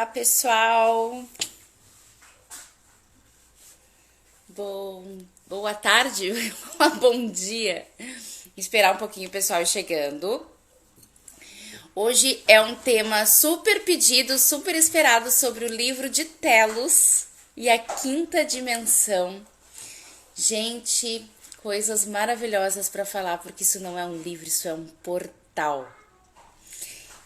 Olá, pessoal. Boa tarde, bom dia. Esperar um pouquinho o pessoal ir chegando. Hoje é um tema super pedido, super esperado sobre o livro de Telos e a quinta dimensão. Gente, coisas maravilhosas para falar, porque isso não é um livro, isso é um portal.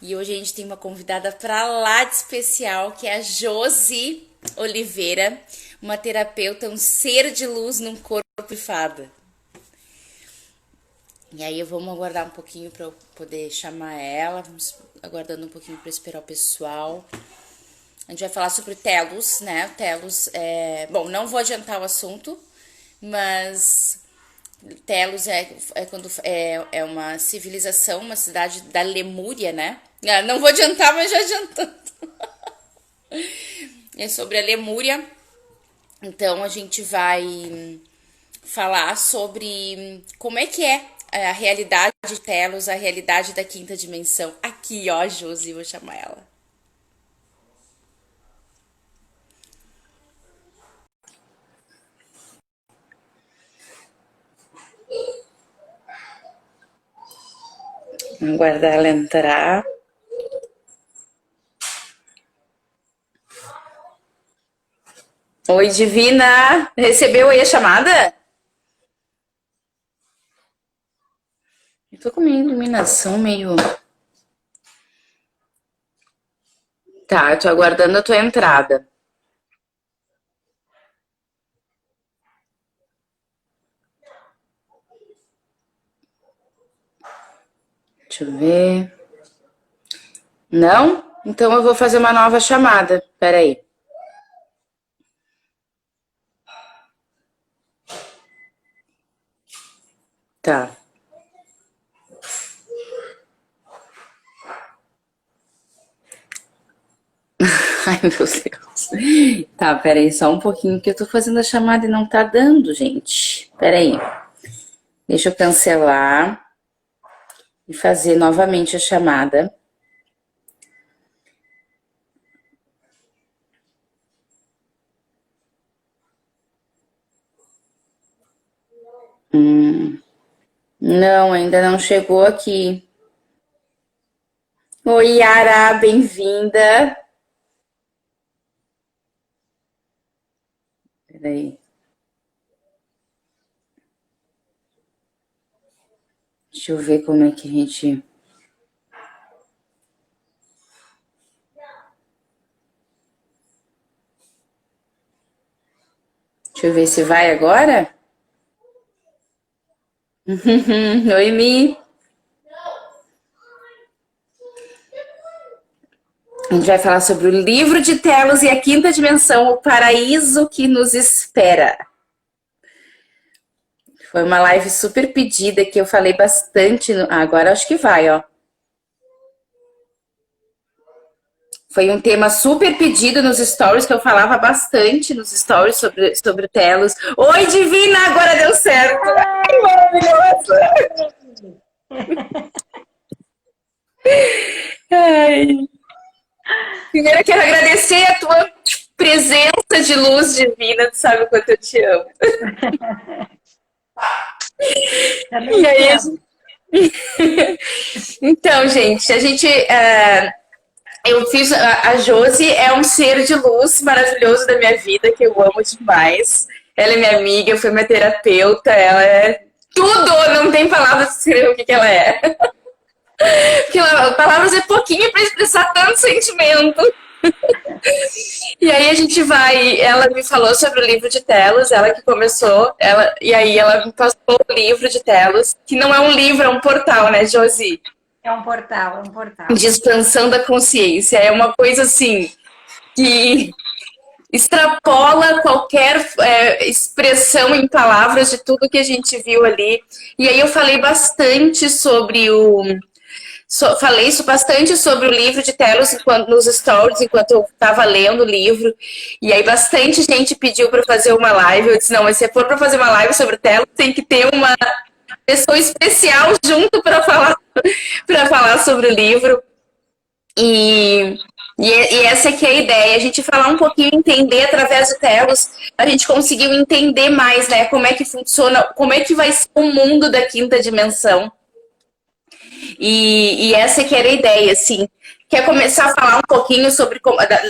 E hoje a gente tem uma convidada pra lá de especial, que é a Josi Oliveira, uma terapeuta, um ser de luz num corpo de fada. E aí vamos aguardar um pouquinho para eu poder chamar ela, vamos aguardando um pouquinho para esperar o pessoal. A gente vai falar sobre Telos, né? Telos é... Bom, não vou adiantar o assunto, mas Telos é uma civilização, uma cidade da Lemúria, né? Não vou adiantar, mas já adiantando. É sobre a Lemúria. Então a gente vai falar sobre como é que é a realidade de Telos, a realidade da quinta dimensão. Aqui, ó, a Josi, vou chamar ela. Vamos aguardar ela entrar. Oi, Divina! Recebeu aí a chamada? Eu tô com minha iluminação meio... Tá, eu tô aguardando a tua entrada. Deixa eu ver. Não? Então eu vou fazer uma nova chamada. Peraí. Tá. Ai, meu Deus. Tá, peraí, só um pouquinho que eu tô fazendo a chamada e não tá dando, gente. Peraí. Deixa eu cancelar e fazer novamente a chamada. Não, ainda não chegou aqui. Oi, Yara, bem-vinda. Peraí. Deixa eu ver como é que a gente... Deixa eu ver se vai agora. Oi, Mi. A gente vai falar sobre o livro de Telos e a quinta dimensão, o paraíso que nos espera. Foi uma live super pedida que eu falei bastante. Agora acho que vai, ó. Foi um tema super pedido nos stories, que eu falava bastante nos stories sobre Telos. Oi, Divina, agora deu certo. Ai, maravilhosa. Ai. Primeiro eu quero agradecer a tua presença de luz divina, tu sabe o quanto eu te amo. E aí, então, gente, eu fiz a Josi é um ser de luz maravilhoso da minha vida que eu amo demais. Ela é minha amiga, foi minha terapeuta, ela é tudo, não tem palavras para descrever o que ela é. Porque palavras é pouquinho para expressar tanto sentimento. E aí a gente vai, ela me falou sobre o livro de Telos, ela que começou, e aí ela me passou o livro de Telos, que não é um livro, é um portal, né, Josi? É um portal, é um portal. De expansão da consciência, é uma coisa assim, que extrapola qualquer expressão em palavras de tudo que a gente viu ali. E aí eu falei bastante sobre falei isso bastante sobre o livro de Telos nos stories, enquanto eu estava lendo o livro. E aí bastante gente pediu para fazer uma live. Eu disse, não, mas se for para fazer uma live sobre Telos, tem que ter uma pessoa especial junto para falar sobre o livro. E, e essa aqui é a ideia, a gente falar um pouquinho, entender através de telos, a gente conseguiu entender mais, né, como é que funciona, como é que vai ser o mundo da quinta dimensão. E essa que era a ideia, assim. Quer começar a falar um pouquinho sobre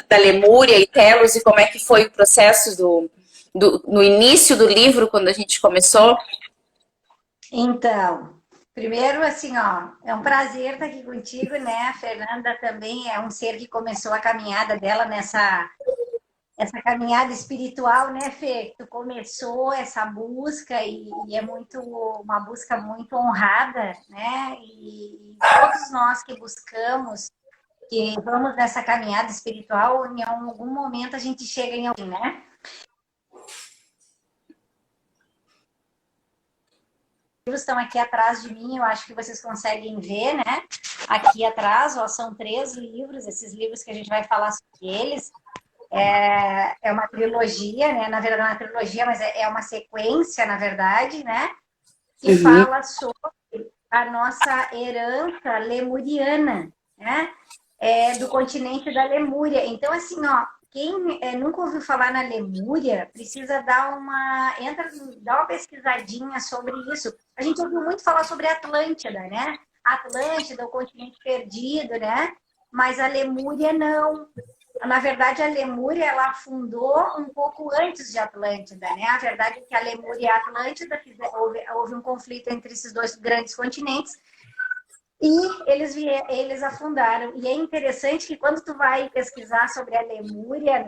da Lemúria e Telos e como é que foi o processo no início do livro, quando a gente começou? Então, primeiro, assim, ó, é um prazer estar aqui contigo, né? A Fernanda também é um ser que começou a caminhada dela essa caminhada espiritual, né, Fê? Tu começou essa busca e é muito uma busca muito honrada, né? E todos nós que buscamos, que vamos nessa caminhada espiritual, em algum momento a gente chega em alguém, né? Livros estão aqui atrás de mim, eu acho que vocês conseguem ver, né? Aqui atrás, ó, são 3 livros, esses livros que a gente vai falar sobre eles. É uma trilogia, né? Na verdade, não é uma trilogia, mas é uma sequência, na verdade, né? Que fala sobre a nossa herança lemuriana, né? Do continente da Lemúria. Então, assim, ó, quem nunca ouviu falar na Lemúria precisa dar uma pesquisadinha sobre isso. A gente ouviu muito falar sobre a Atlântida, né? Atlântida, o continente perdido, né? Mas a Lemúria não. Na verdade, a Lemúria ela afundou um pouco antes de Atlântida, né? A verdade é que a Lemúria e a Atlântida houve um conflito entre esses 2 grandes continentes e eles afundaram. E é interessante que quando tu vai pesquisar sobre a Lemúria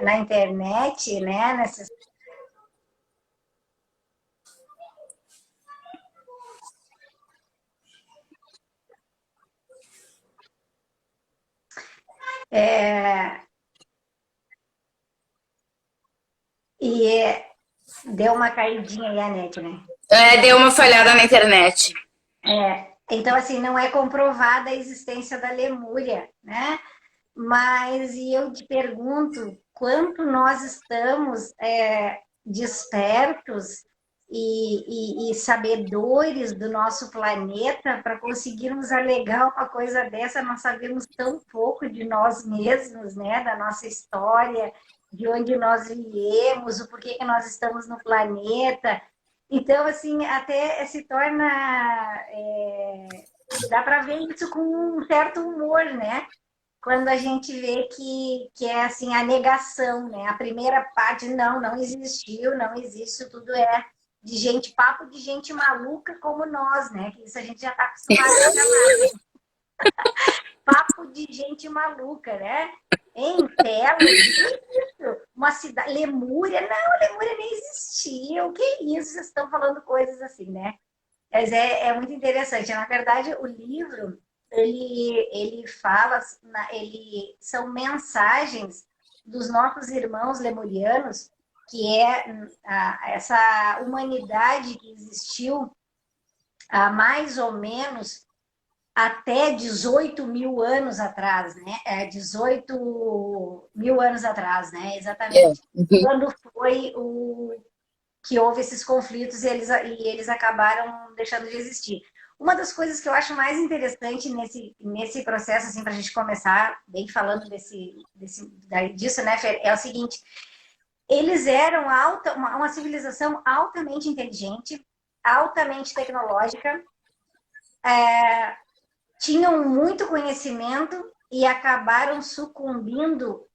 na internet, né? É, e deu uma caidinha aí a net, né? Deu uma falhada na internet. Então, assim, não é comprovada a existência da Lemúria, né? Mas e eu te pergunto, quanto nós estamos despertos e sabedores do nosso planeta para conseguirmos alegar uma coisa dessa? Nós sabemos tão pouco de nós mesmos, né? Da nossa história, de onde nós viemos, o porquê que nós estamos no planeta. Então, assim, até se torna. Dá para ver isso com um certo humor, né? Quando a gente vê que é assim a negação, né? A primeira parte, não existiu, não existe, isso tudo é de gente, papo de gente maluca como nós, né? Que isso a gente já está acostumado a chamar, né? Papo de gente maluca, né? Em Telos, uma cidade, Lemúria, não, Lemúria nem existia, o que é isso? Vocês estão falando coisas assim, né? Mas é muito interessante. Na verdade, o livro, ele fala, são mensagens dos nossos irmãos lemurianos, que é essa humanidade que existiu há mais ou menos até 18 mil anos atrás, né? 18 mil anos atrás, né? Exatamente. Quando foi que houve esses conflitos e eles acabaram deixando de existir. Uma das coisas que eu acho mais interessante nesse processo, assim, para a gente começar bem falando disso, né, Fer, é o seguinte: eles eram uma civilização altamente inteligente, altamente tecnológica, tinham muito conhecimento e acabaram sucumbindo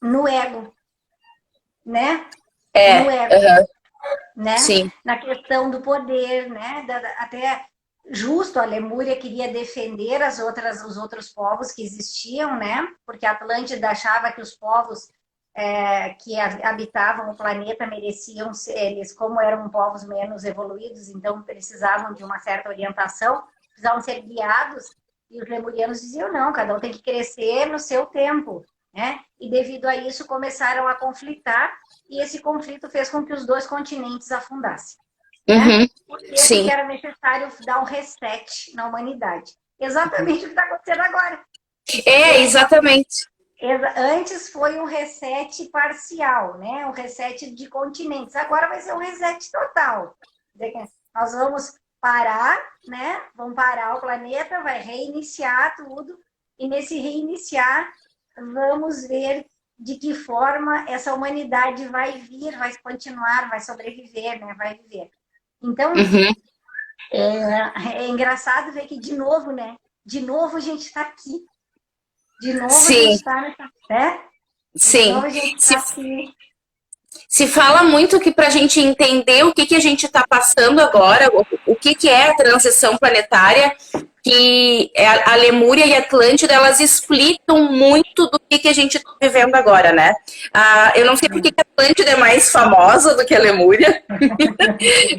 no ego, né? No ego. Né? Sim. Na questão do poder, né? Até justo a Lemúria queria defender os outros povos que existiam, né? Porque a Atlântida achava que os povos que habitavam o planeta mereciam eles, como eram povos menos evoluídos, então precisavam de uma certa orientação, precisavam ser guiados, e os lemurianos diziam não, cada um tem que crescer no seu tempo, né? E devido a isso começaram a conflitar, e esse conflito fez com que os 2 continentes afundassem. Né? Por quê? Sim. Porque era necessário dar um reset na humanidade. Exatamente o que está acontecendo agora. Exatamente. Antes foi um reset parcial, né? Um reset de continentes. Agora vai ser um reset total. Nós vamos parar, né? Vão parar o planeta, vai reiniciar tudo, e nesse reiniciar, vamos ver de que forma essa humanidade vai vir, vai continuar, vai sobreviver, né? Vai viver. Então, Uhum. é engraçado ver que, de novo, né? De novo a gente está aqui. De novo a gente Sim, está nessa. Né? De novo sim. a gente Se está aqui. Se fala muito que para a gente entender o que, que a gente está passando agora, o que, que é a transição planetária, que a Lemúria e a Atlântida, elas explicam muito do que a gente está vivendo agora, né? Eu não sei por que a Atlântida é mais famosa do que a Lemúria.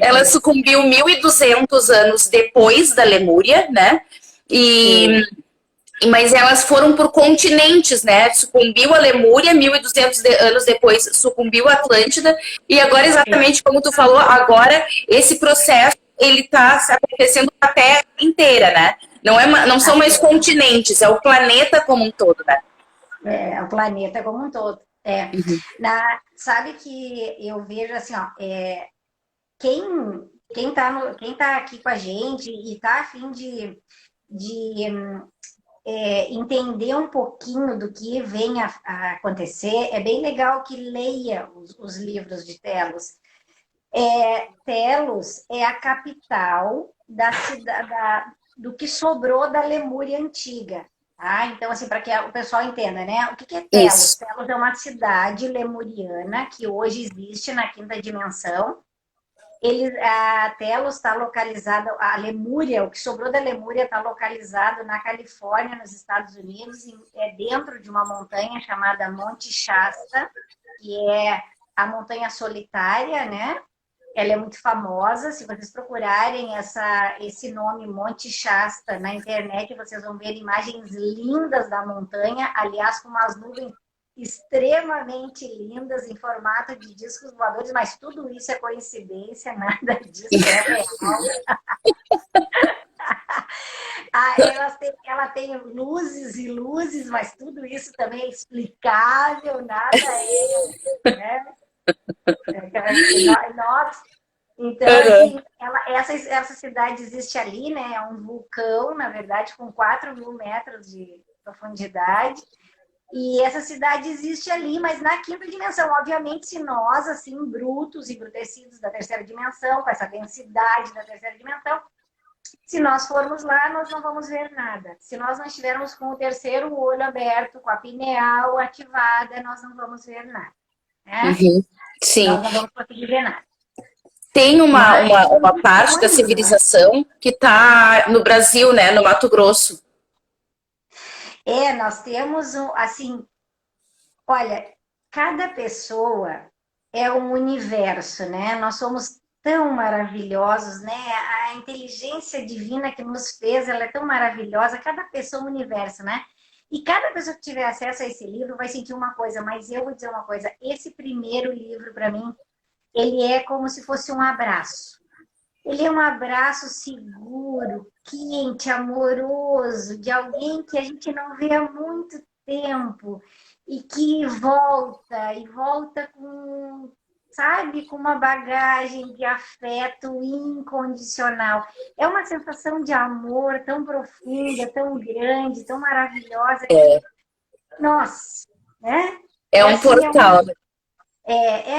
Ela sucumbiu 1.200 anos depois da Lemúria, né? E Sim. mas elas foram por continentes, né? Sucumbiu a Lemúria, 1.200 anos depois sucumbiu a Atlântida, e agora, exatamente como tu falou, agora esse processo ele está acontecendo na Terra inteira, né? Não são mais continentes, é o planeta como um todo, né? O planeta como um todo. Sabe que eu vejo assim, ó, quem, quem tá aqui com a gente e tá a fim de entender um pouquinho do que vem a acontecer, é bem legal que leia os livros de Telos. Telos é a capital da cidade, do que sobrou da Lemúria antiga. Tá? Então, assim, para que o pessoal entenda, né? O que é Telos? Isso. Telos é uma cidade lemuriana que hoje existe na quinta dimensão. A Telos está localizada, a Lemúria, o que sobrou da Lemúria está localizado na Califórnia, nos Estados Unidos, é dentro de uma montanha chamada Monte Shasta, que é a montanha solitária, né? Ela é muito famosa. Se vocês procurarem esse nome Monte Shasta na internet, vocês vão ver imagens lindas da montanha, aliás, com umas nuvens extremamente lindas em formato de discos voadores, mas tudo isso é coincidência, nada disso é real. Ela tem luzes e luzes, mas tudo isso também é explicável, nada é, né? Nós, então, Uhum. assim, essa cidade existe ali, né? É um vulcão, na verdade, com 4.000 metros de profundidade. E essa cidade existe ali, mas na quinta dimensão. Obviamente, se nós, assim, brutos, embrutecidos da terceira dimensão, com essa densidade da terceira dimensão, se nós formos lá, nós não vamos ver nada. Se nós não estivermos com o terceiro olho aberto, com a pineal ativada, nós não vamos ver nada. Né? Uhum. Sim. Nós não vamos conseguir ver nada. Tem Mas uma parte da sonhos, né? civilização que está no Brasil, né? No Mato Grosso. Nós temos, assim, olha, cada pessoa é um universo, né? Nós somos tão maravilhosos, né? A inteligência divina que nos fez, ela é tão maravilhosa. Cada pessoa é um universo, né? E cada pessoa que tiver acesso a esse livro vai sentir uma coisa, mas eu vou dizer uma coisa: esse primeiro livro, para mim, ele é como se fosse um abraço. Ele é um abraço seguro, quente, amoroso, de alguém que a gente não vê há muito tempo e que volta, e volta com, sabe, com uma bagagem de afeto incondicional. É uma sensação de amor tão profunda, tão grande, tão maravilhosa que, nossa, né? É um Assim, portal.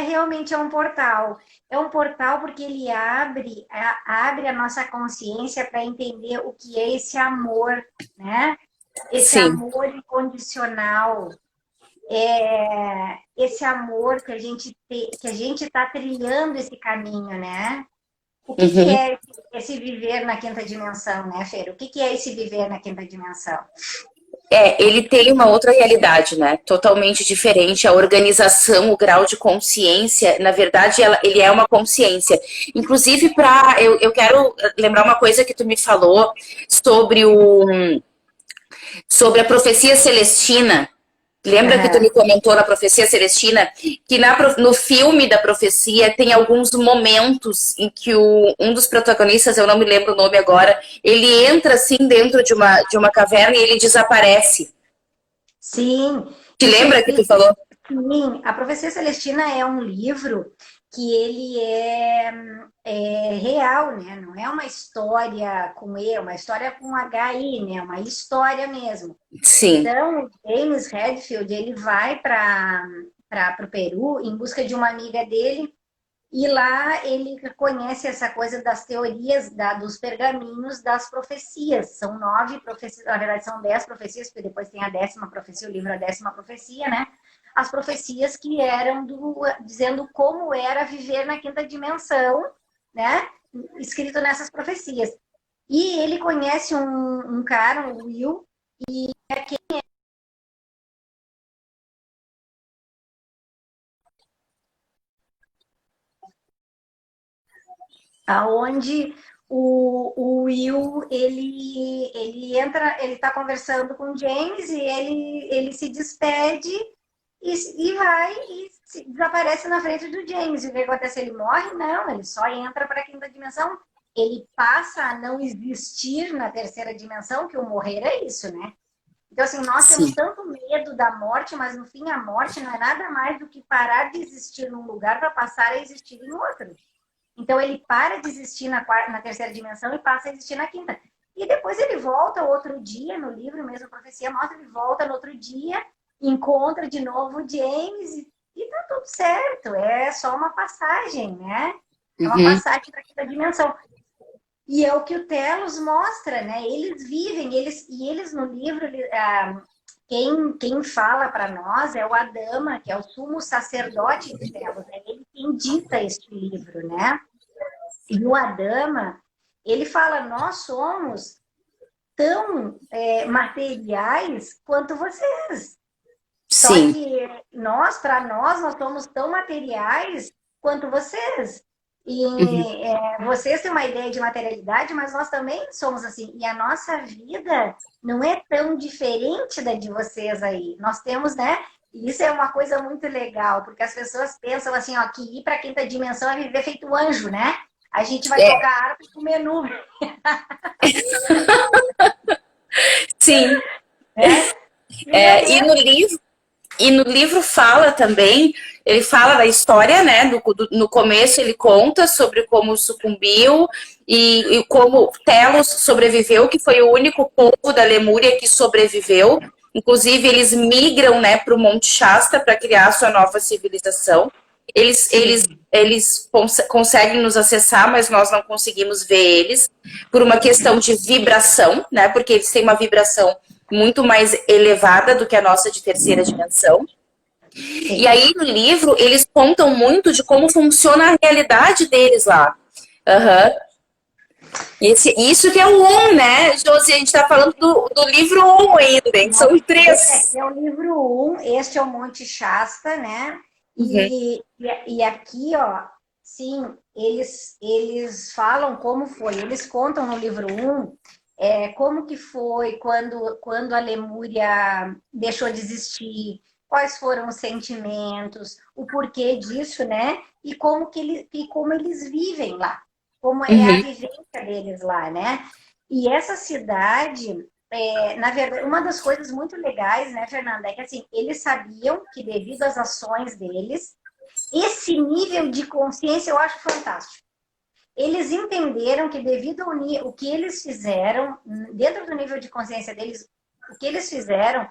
realmente um portal. É um portal porque ele abre a nossa consciência para entender o que é esse amor, né? Esse Sim. amor incondicional, esse amor que a gente está trilhando esse caminho, né? O que Uhum. é esse viver na quinta dimensão, né, Fer? O que é esse viver na quinta dimensão? Ele tem uma outra realidade, né? Totalmente diferente. A organização, o grau de consciência, na verdade, ele é uma consciência. Inclusive, eu quero lembrar uma coisa que tu me falou sobre sobre a profecia celestina. Lembra que tu Uhum. me comentou na Profecia Celestina que no filme da profecia tem alguns momentos em que um dos protagonistas, eu não me lembro o nome agora, ele entra assim dentro de uma caverna e ele desaparece. Sim, Te lembra que tu falou? sim, a Profecia Celestina é um livro que ele é real, né? Não é uma história com E, é uma história com HI, né? Uma história mesmo. Sim, Então, o James Redfield, ele vai para o Peru em busca de uma amiga dele e lá ele conhece essa coisa das teorias dos pergaminhos das profecias. São 9 profecias, na verdade são 10 profecias, porque depois tem a 10ª profecia, o livro A 10ª Profecia, né? As profecias que eram dizendo como era viver na quinta dimensão, né? Escrito nessas profecias. E ele conhece um cara, um Will, aonde o Will ele está conversando com o James e ele se despede e vai e desaparece na frente do James. E o que acontece? Ele morre? Não, ele só entra para a quinta dimensão. Ele passa a não existir na terceira dimensão, que o morrer é isso, né? Então, assim, nós temos sim, tanto medo da morte, mas no fim a morte não é nada mais do que parar de existir num lugar para passar a existir em outro. Então ele para de existir na terceira dimensão e passa a existir na quinta. E depois ele volta outro dia, no livro mesmo, a profecia mostra, ele volta no outro dia, encontra de novo o James e tá tudo certo. É só uma passagem, né? É uma uhum, passagem para a quinta dimensão. E é o que o Telos mostra, né? Eles vivem, eles no livro, quem fala para nós é o Adama, que é o sumo sacerdote de Telos. É ele quem dita este livro, né? E o Adama, ele fala, nós somos tão materiais quanto vocês. Só sim, que para nós somos tão materiais quanto vocês. E uhum, vocês têm uma ideia de materialidade, mas nós também somos assim. E a nossa vida não é tão diferente da de vocês aí. Nós temos, né? E isso é uma coisa muito legal, porque as pessoas pensam assim, ó, que ir para a quinta dimensão é viver feito anjo, né? A gente vai é, tocar harpa e comer nuvem, sim. né? E não É, é. e no livro fala também, ele fala da história, né? No começo ele conta sobre como sucumbiu e como Telos sobreviveu, que foi o único povo da Lemúria que sobreviveu. Inclusive, eles migram, né, para o Monte Shasta para criar a sua nova civilização. Eles, eles, Sim. eles conseguem nos acessar, mas nós não conseguimos ver eles por uma questão de vibração, né? Porque eles têm uma vibração muito mais elevada do que a nossa de terceira dimensão. E Sim. aí no livro eles contam muito de como funciona a realidade deles lá. Uhum. Isso que é o um, né, Josi? A gente está falando do livro um ainda, hein? Nós, São esse três. aqui é o livro 1, este é o Monte Shasta, né? Uhum. E aqui, ó, sim, eles falam como foi. Eles contam no livro 1 como que foi quando a Lemúria deixou de existir, quais foram os sentimentos, o porquê disso, né? E como eles vivem lá, como é a Uhum. vivência deles lá, né? E essa cidade na verdade, uma das coisas muito legais, né, Fernanda, é que assim, eles sabiam que devido às ações deles, esse nível de consciência eu acho fantástico. Eles entenderam que devido ao o que eles fizeram, dentro do nível de consciência deles, o que eles fizeram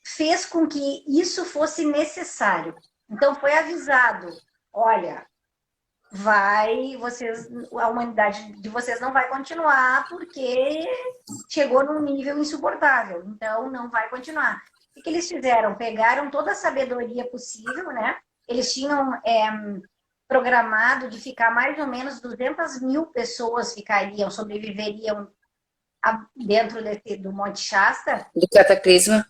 fez com que isso fosse necessário. Então foi avisado, olha, a humanidade de vocês não vai continuar porque chegou num nível insuportável, então não vai continuar. O que eles fizeram? Pegaram toda a sabedoria possível, né? Eles tinham programado de ficar mais ou menos 200 mil pessoas sobreviveriam dentro do Monte Shasta, Do cataclisma.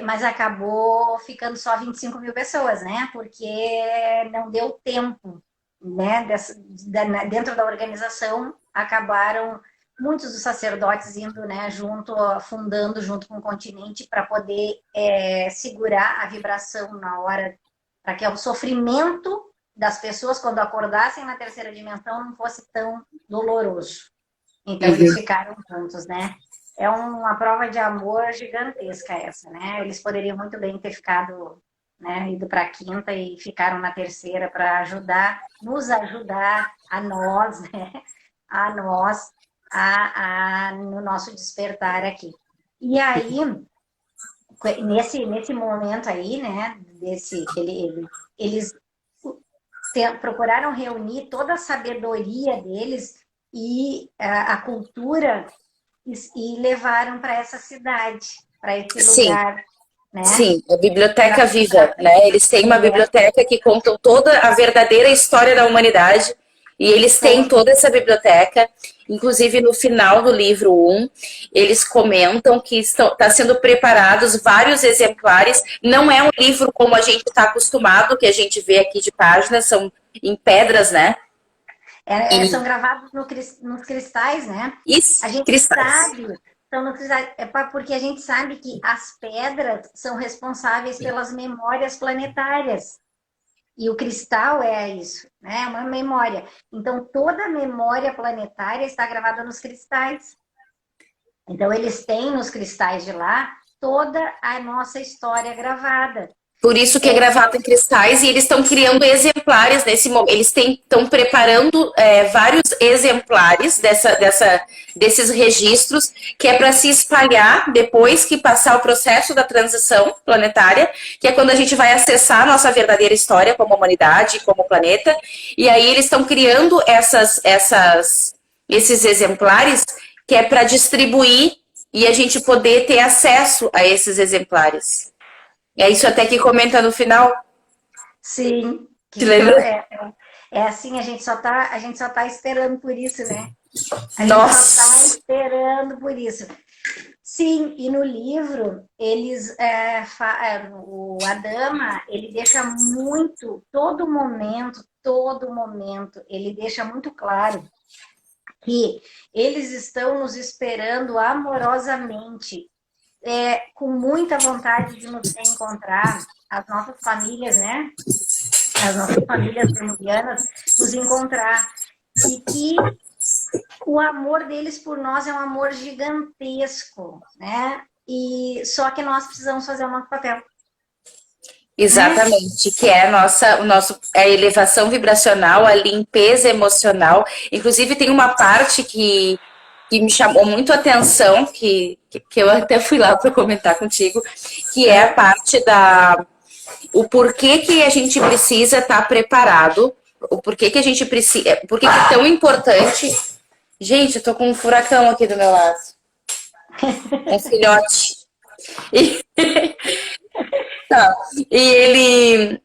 mas acabou ficando só 25 mil pessoas, né? Porque não deu tempo, né? Dentro da organização, acabaram muitos dos sacerdotes indo, né, junto, fundando junto com o continente para poder segurar a vibração na hora, para que o sofrimento das pessoas, quando acordassem na terceira dimensão, não fosse tão doloroso. Então, eles Uhum. ficaram juntos, né? É uma prova de amor gigantesca essa, né? Eles poderiam muito bem ter ficado né, ido para a quinta e ficaram na terceira para ajudar, nos ajudar a nós, né, a nós, no nosso despertar aqui. E aí, nesse momento aí, né, eles procuraram reunir toda a sabedoria deles e a cultura e levaram para essa cidade, para esse Sim. lugar, né? Sim, a Biblioteca Viva, né? Eles têm uma biblioteca que conta toda a verdadeira história da humanidade e eles têm toda essa biblioteca. Inclusive, no final do livro 1, eles comentam que está sendo preparados vários exemplares. Não é um livro como a gente está acostumado, que a gente vê aqui de páginas, são em pedras, né? São gravados nos cristais, né? Isso, A gente cristais. sabe, porque a gente sabe que as pedras são responsáveis pelas memórias planetárias. E o cristal é isso, né? É uma memória. Então, toda a memória planetária está gravada nos cristais. Então, eles têm nos cristais de lá toda a nossa história gravada. Por isso que é gravado em cristais e eles estão criando exemplares nesse momento. Eles estão preparando vários exemplares desses registros, que é para se espalhar depois que passar o processo da transição planetária, que é quando a gente vai acessar a nossa verdadeira história como humanidade, como planeta. E aí eles estão criando esses exemplares que é para distribuir e a gente poder ter acesso a esses exemplares. É isso até que comenta no final. Sim. Te lembra? É assim, a gente só tá esperando por isso, né? A Nossa. gente só tá esperando por isso. Sim, e no livro, o Adama, ele deixa muito, todo momento, ele deixa muito claro que eles estão nos esperando amorosamente, com muita vontade de nos reencontrar, as nossas famílias, né? As nossas famílias termulianas, nos encontrar. E que o amor deles por nós é um amor gigantesco, né? E só que nós precisamos fazer o nosso papel. Exatamente, que é a elevação vibracional, a limpeza emocional. Inclusive, tem uma parte que me chamou muito a atenção, que eu até fui lá para comentar contigo, que é a parte o porquê que a gente precisa estar preparado, o porquê que a gente precisa, porquê que é tão importante. Gente, eu tô com um furacão aqui do meu lado. Um filhote. Tá. E ele.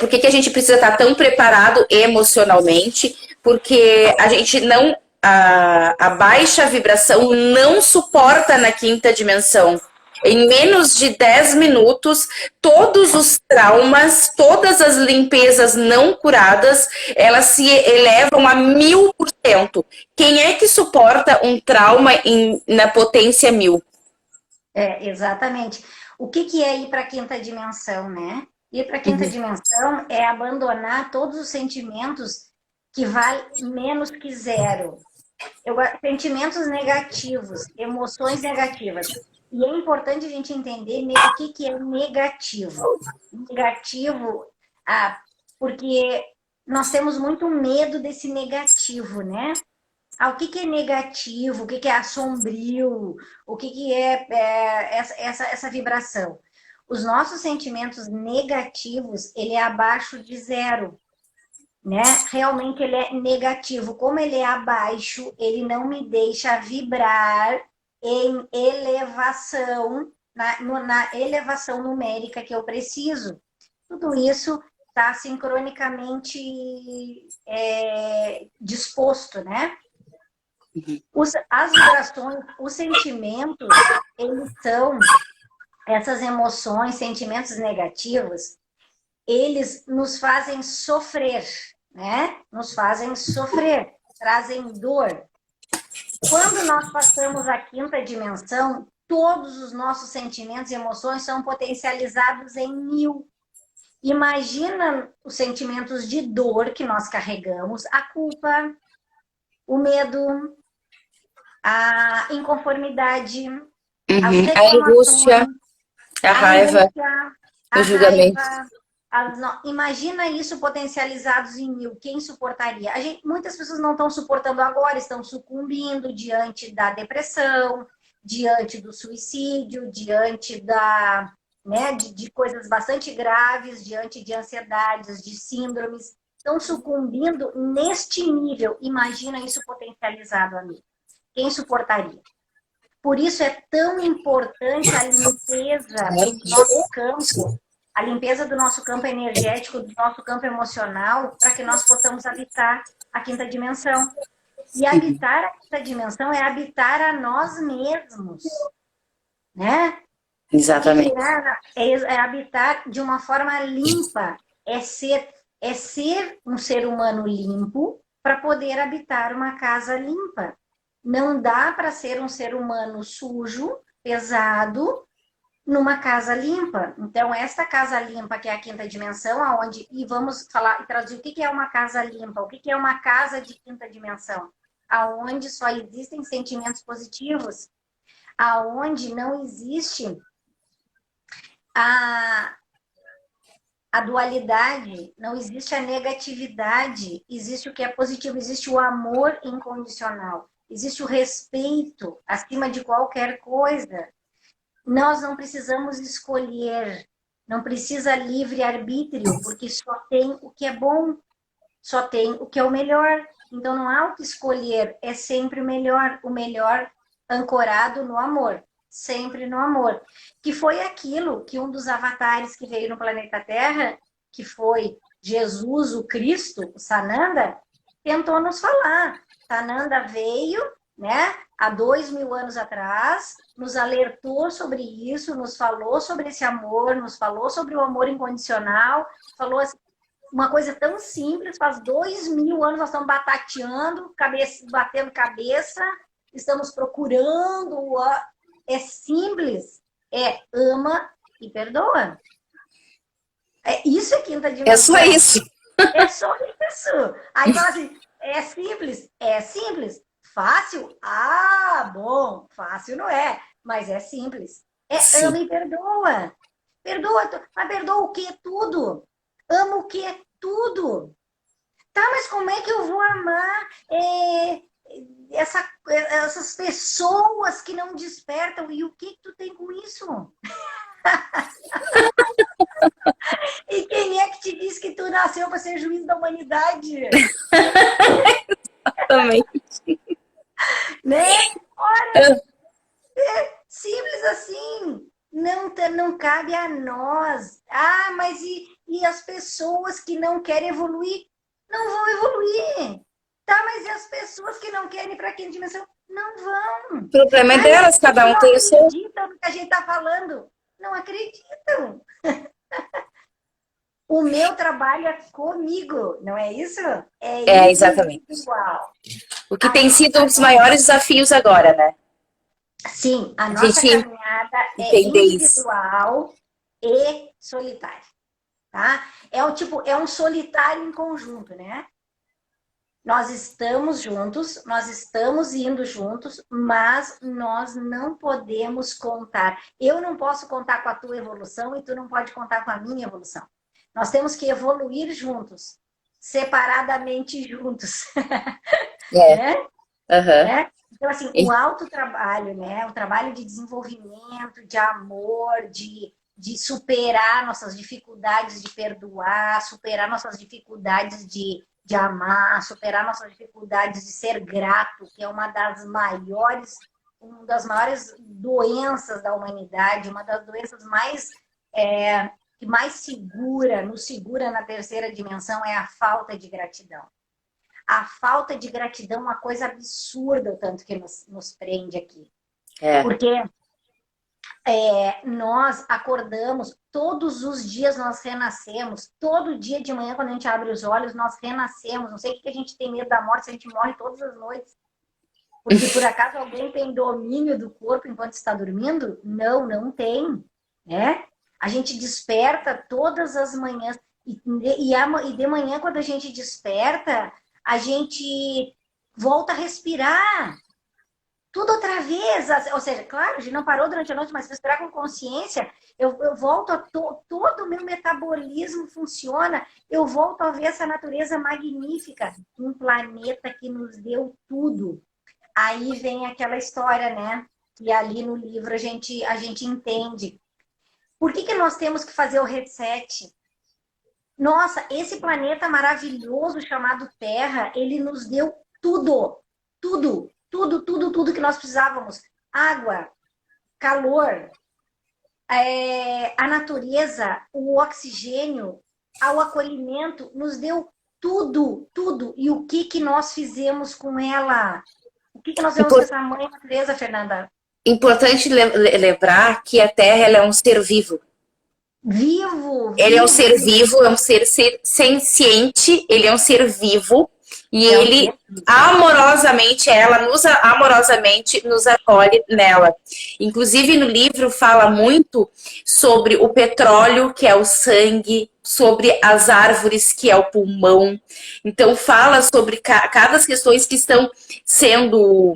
Por que a gente precisa estar tão preparado emocionalmente? Porque a gente não. A baixa vibração não suporta na quinta dimensão. Em menos de 10 minutos, todos os traumas, todas as limpezas não curadas, elas se elevam a 1000%. Quem é que suporta um trauma na potência 1000? Exatamente. O que é ir para a quinta dimensão, né? Ir para a quinta dimensão é abandonar todos os sentimentos que valem menos que zero. Sentimentos negativos, emoções negativas. E é importante a gente entender o que é negativo. Negativo, porque nós temos muito medo desse negativo, né? O que é negativo, o que é assombrio, o que é essa vibração. Os nossos sentimentos negativos, ele é abaixo de zero, né? Realmente ele é negativo. Como ele é abaixo, ele não me deixa vibrar em elevação, na elevação numérica que eu preciso. Tudo isso está sincronicamente disposto, né? As vibrações, os sentimentos, eles são, essas emoções, sentimentos negativos, eles nos fazem sofrer, né? Nos fazem sofrer, trazem dor. Quando nós passamos a quinta dimensão, todos os nossos sentimentos e emoções são potencializados em 1000. Imagina os sentimentos de dor que nós carregamos, a culpa, o medo, a inconformidade, a angústia, a raiva. A no julgamento. raiva, imagina isso potencializados em 1000, quem suportaria? Muitas pessoas não estão suportando agora, estão sucumbindo diante da depressão, diante do suicídio, diante né, de coisas bastante graves, diante de ansiedades, de síndromes, estão sucumbindo neste nível. Imagina isso potencializado, amigo. Quem suportaria? Por isso é tão importante a limpeza do nosso campo, a limpeza do nosso campo energético, do nosso campo emocional, para que nós possamos habitar a quinta dimensão. E habitar a quinta dimensão é habitar a nós mesmos, né? Exatamente. É habitar de uma forma limpa, é ser um ser humano limpo para poder habitar uma casa limpa. Não dá para ser um ser humano sujo, pesado, numa casa limpa. Então, esta casa limpa, que é a quinta dimensão, e vamos falar e traduzir o que é uma casa limpa, o que é uma casa de quinta dimensão, aonde só existem sentimentos positivos, aonde não existe a dualidade, não existe a negatividade, existe o que é positivo, existe o amor incondicional. Existe o respeito acima de qualquer coisa. Nós não precisamos escolher, não precisa livre-arbítrio, porque só tem o que é bom, só tem o que é o melhor. Então não há o que escolher, é sempre o melhor ancorado no amor, sempre no amor. Que foi aquilo que um dos avatares que veio no planeta Terra, que foi Jesus, o Cristo, o Sananda, tentou nos falar. Sananda veio, né, há 2000 anos atrás, nos alertou sobre isso, nos falou sobre esse amor, nos falou sobre o amor incondicional, falou assim, uma coisa tão simples, faz 2000 anos nós estamos batateando, batendo cabeça, estamos procurando, é simples, ama e perdoa. Isso é quinta dimensão. É só isso. É só isso. Aí fala assim, é simples? É simples. Fácil? Ah, bom, fácil não é, mas é simples. Sim. Ama e perdoa. Perdoa, mas perdoa o quê? Tudo. Ama o quê? Tudo. Tá, mas como é que eu vou amar essas pessoas que não despertam? E o que tu tem com isso? E quem é que te disse que tu nasceu para ser juiz da humanidade? Também. Né? Ora, simples assim. Não cabe a nós. Ah, mas e as pessoas que não querem evoluir? Não vão evoluir. Tá, mas e as pessoas que não querem ir para a quinta dimensão? Não vão. O problema é delas, cada um tem o seu. Não acreditam no que a gente está falando. Não acreditam. O meu trabalho é comigo, não é isso? É, exatamente. Individual. O que tem sido um dos maiores desafios agora, né? Sim, a nossa caminhada é individual e solitária, tá? É um solitário em conjunto, né? Nós estamos juntos, nós estamos indo juntos, mas nós não podemos contar. Eu não posso contar com a tua evolução e tu não pode contar com a minha evolução. Nós temos que evoluir juntos, separadamente juntos. Né? Né? Então, assim, o autotrabalho, né? O trabalho de desenvolvimento, de amor, de superar nossas dificuldades de perdoar, superar nossas dificuldades de amar, superar nossas dificuldades de ser grato, que é uma das maiores doenças da humanidade, uma das doenças que mais nos segura na terceira dimensão é a falta de gratidão. A falta de gratidão é uma coisa absurda, o tanto que nos prende aqui. Porque nós acordamos, todos os dias nós renascemos, todo dia de manhã, quando a gente abre os olhos, nós renascemos. Não sei o que a gente tem medo da morte, se a gente morre todas as noites. Porque por acaso alguém tem domínio do corpo enquanto está dormindo? Não, não tem. Né? A gente desperta todas as manhãs. E de manhã, quando a gente desperta, a gente volta a respirar. tudo outra vez. Ou seja, claro, a gente não parou durante a noite, mas se respirar com consciência, eu volto a todo o meu metabolismo funciona, eu volto a ver essa natureza magnífica, um planeta que nos deu tudo. Aí vem aquela história, né? Que ali no livro a gente entende. Por que nós temos que fazer o reset? Nossa, esse planeta maravilhoso chamado Terra, ele nos deu tudo. Tudo, tudo, tudo, tudo que nós precisávamos. Água, calor, a natureza, o oxigênio, o acolhimento, nos deu tudo, tudo. E o que nós fizemos com ela? O que nós fizemos com essa mãe natureza, Fernanda? Importante lembrar que a Terra ela é um ser vivo. Vivo. Ele é um ser vivo, é um ser senciente, ele é um ser vivo. E ele amorosamente, amorosamente nos acolhe nela. Inclusive no livro fala muito sobre o petróleo, que é o sangue, sobre as árvores, que é o pulmão. Então fala sobre cada questões que estão sendo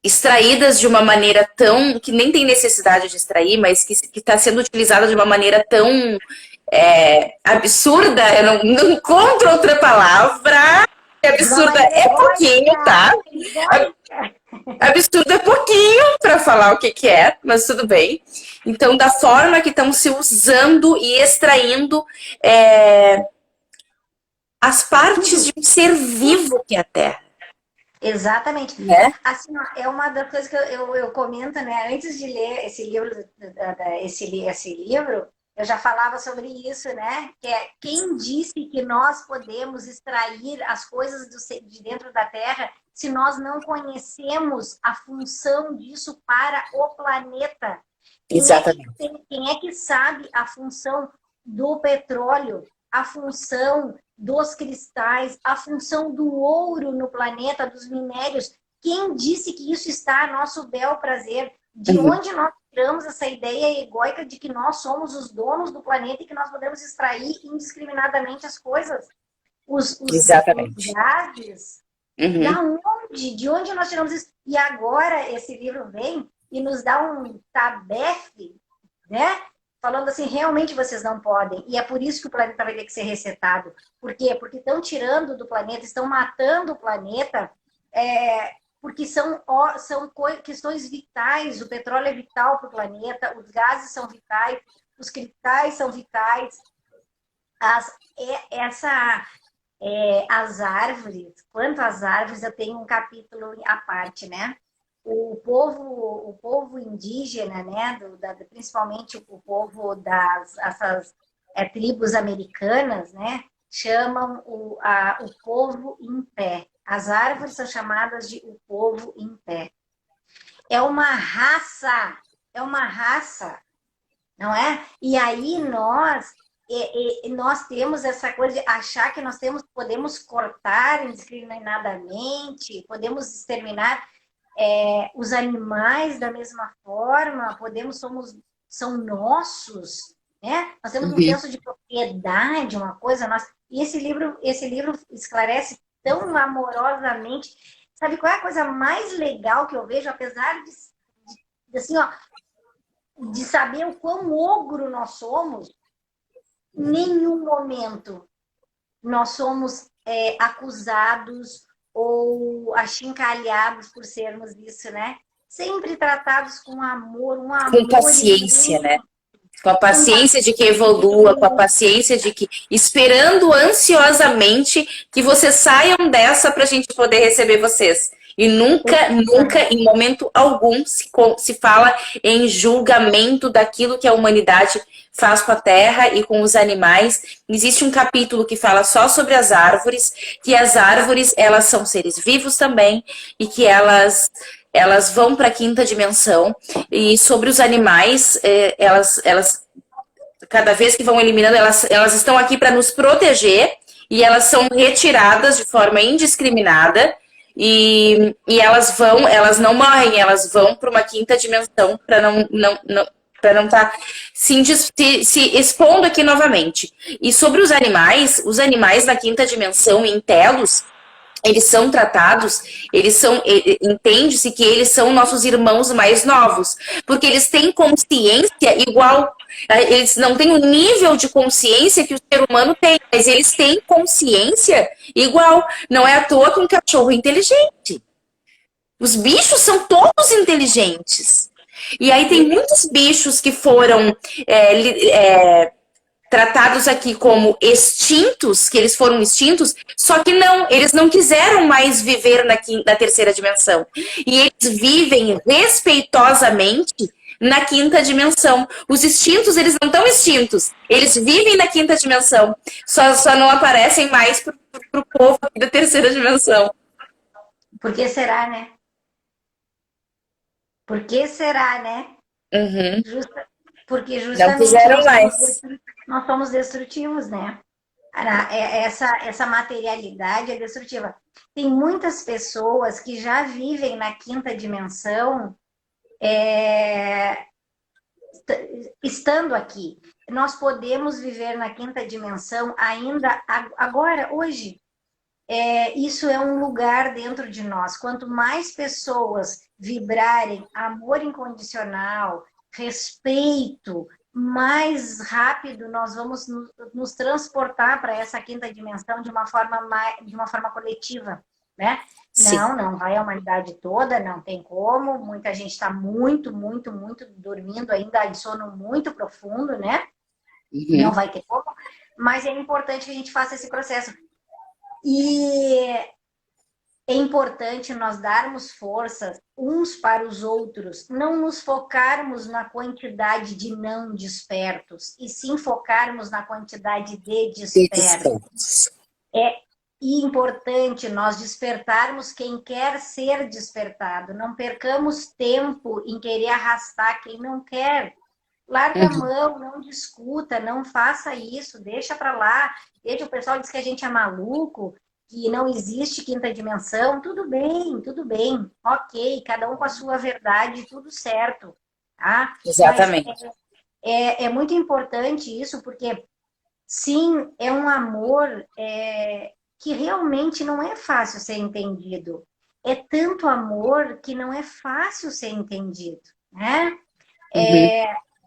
extraídas de uma maneira tão... que nem tem necessidade de extrair, mas que está sendo utilizada de uma maneira tão absurda. Eu não encontro outra palavra. Absurda é pouquinho, tá? Absurdo é pouquinho para falar o que é, mas tudo bem. Então, da forma que estão se usando e extraindo as partes de um ser vivo que é a Terra. Exatamente. Assim, é uma das coisas que eu comento, né? Antes de ler esse livro, eu já falava sobre isso, né? Que é quem disse que nós podemos extrair as coisas de dentro da Terra se nós não conhecemos a função disso para o planeta. Exatamente. Quem é que sabe a função do petróleo, a função dos cristais, a função do ouro no planeta, dos minérios? Quem disse que isso está a nosso bel prazer? De onde nós tiramos essa ideia egóica de que nós somos os donos do planeta e que nós podemos extrair indiscriminadamente as coisas? Os gases? Da onde? De onde nós tiramos isso? E agora esse livro vem e nos dá um tabefe, né? Falando assim, realmente vocês não podem. E é por isso que o planeta vai ter que ser resetado. Por quê? Porque estão tirando do planeta, estão matando o planeta, porque são questões vitais. O petróleo é vital para o planeta, os gases são vitais, os cristais são vitais. As árvores, quanto às árvores, eu tenho um capítulo à parte, né? O povo indígena, né, principalmente o povo essas tribos americanas, né, chamam o povo em pé. As árvores são chamadas de o povo em pé. É uma raça, não é? E aí nós temos essa coisa de achar que podemos cortar indiscriminadamente, podemos exterminar os animais da mesma forma, são nossos, né? Nós temos um senso de propriedade, uma coisa nossa. E esse livro esclarece tão amorosamente. Sabe qual é a coisa mais legal que eu vejo, apesar de saber o quão ogro nós somos? Em nenhum momento nós somos acusados ou achincalhados por sermos isso, né? Sempre tratados com amor, com paciência, né? Com a paciência de que evolua, com a paciência de que... esperando ansiosamente que vocês saiam dessa para a gente poder receber vocês. E nunca, em momento algum, se fala em julgamento daquilo que a humanidade faz com a terra e com os animais. Existe um capítulo que fala só sobre as árvores, que as árvores, elas são seres vivos também, e que elas vão para a quinta dimensão. E sobre os animais, elas cada vez que vão eliminando, elas estão aqui para nos proteger, e elas são retiradas de forma indiscriminada. E elas não morrem, elas vão para uma quinta dimensão para não estar se expondo aqui novamente. E sobre os animais na quinta dimensão, em Telos, eles são tratados, entende-se que eles são nossos irmãos mais novos, porque eles têm consciência igual, eles não têm o nível de consciência que o ser humano tem, mas eles têm consciência igual. Não é à toa que um cachorro é inteligente. Os bichos são todos inteligentes. E aí tem muitos bichos que foram tratados aqui como extintos, que eles foram extintos, só que não, eles não quiseram mais viver na terceira dimensão. E eles vivem respeitosamente na quinta dimensão. Os extintos, eles não estão extintos, eles vivem na quinta dimensão, só não aparecem mais pro povo aqui da terceira dimensão. Por que será, né? Por que será, né? Uhum. Porque justamente não quiseram mais. Nós somos destrutivos, né? Essa materialidade é destrutiva. Tem muitas pessoas que já vivem na quinta dimensão estando aqui. Nós podemos viver na quinta dimensão ainda agora, hoje. Isso é um lugar dentro de nós. Quanto mais pessoas vibrarem amor incondicional, respeito, mais rápido nós vamos nos transportar para essa quinta dimensão de uma forma coletiva, né? Sim. Não vai a humanidade toda, não tem como. Muita gente está muito, muito, muito dormindo ainda em sono muito profundo, né? Uhum. Não vai ter como. Mas é importante que a gente faça esse processo. E é importante nós darmos forças uns para os outros, não nos focarmos na quantidade de não despertos, e sim focarmos na quantidade de despertos. É importante nós despertarmos quem quer ser despertado, não percamos tempo em querer arrastar quem não quer. Larga a mão, não discuta, não faça isso, deixa para lá. Veja, o pessoal diz que a gente é maluco, que não existe quinta dimensão. Tudo bem, ok, cada um com a sua verdade, tudo certo. Tá? Exatamente. Mas é muito importante isso, porque sim, é um amor que realmente não é fácil ser entendido. É tanto amor que não é fácil ser entendido, né?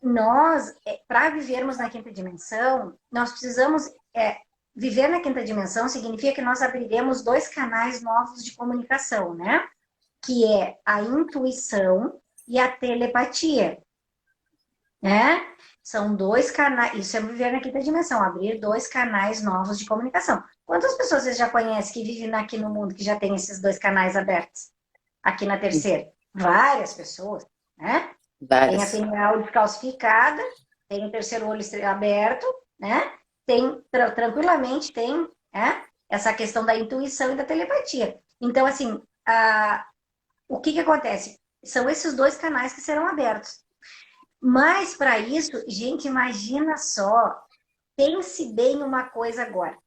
Nós, para vivermos na quinta dimensão, nós precisamos... viver na quinta dimensão significa que nós abriremos 2 canais novos de comunicação, né? Que é a intuição e a telepatia, né? São 2 canais... Isso é viver na quinta dimensão, abrir 2 canais novos de comunicação. Quantas pessoas vocês já conhecem que vivem aqui no mundo que já tem esses 2 canais abertos? Aqui na terceira? Várias pessoas, né? Tem a pineal descalcificada, tem o terceiro olho aberto, né? Tranquilamente tem essa questão da intuição e da telepatia. Então, assim, o que acontece? São esses 2 canais que serão abertos. Mas, para isso, gente, imagina só, pense bem uma coisa agora.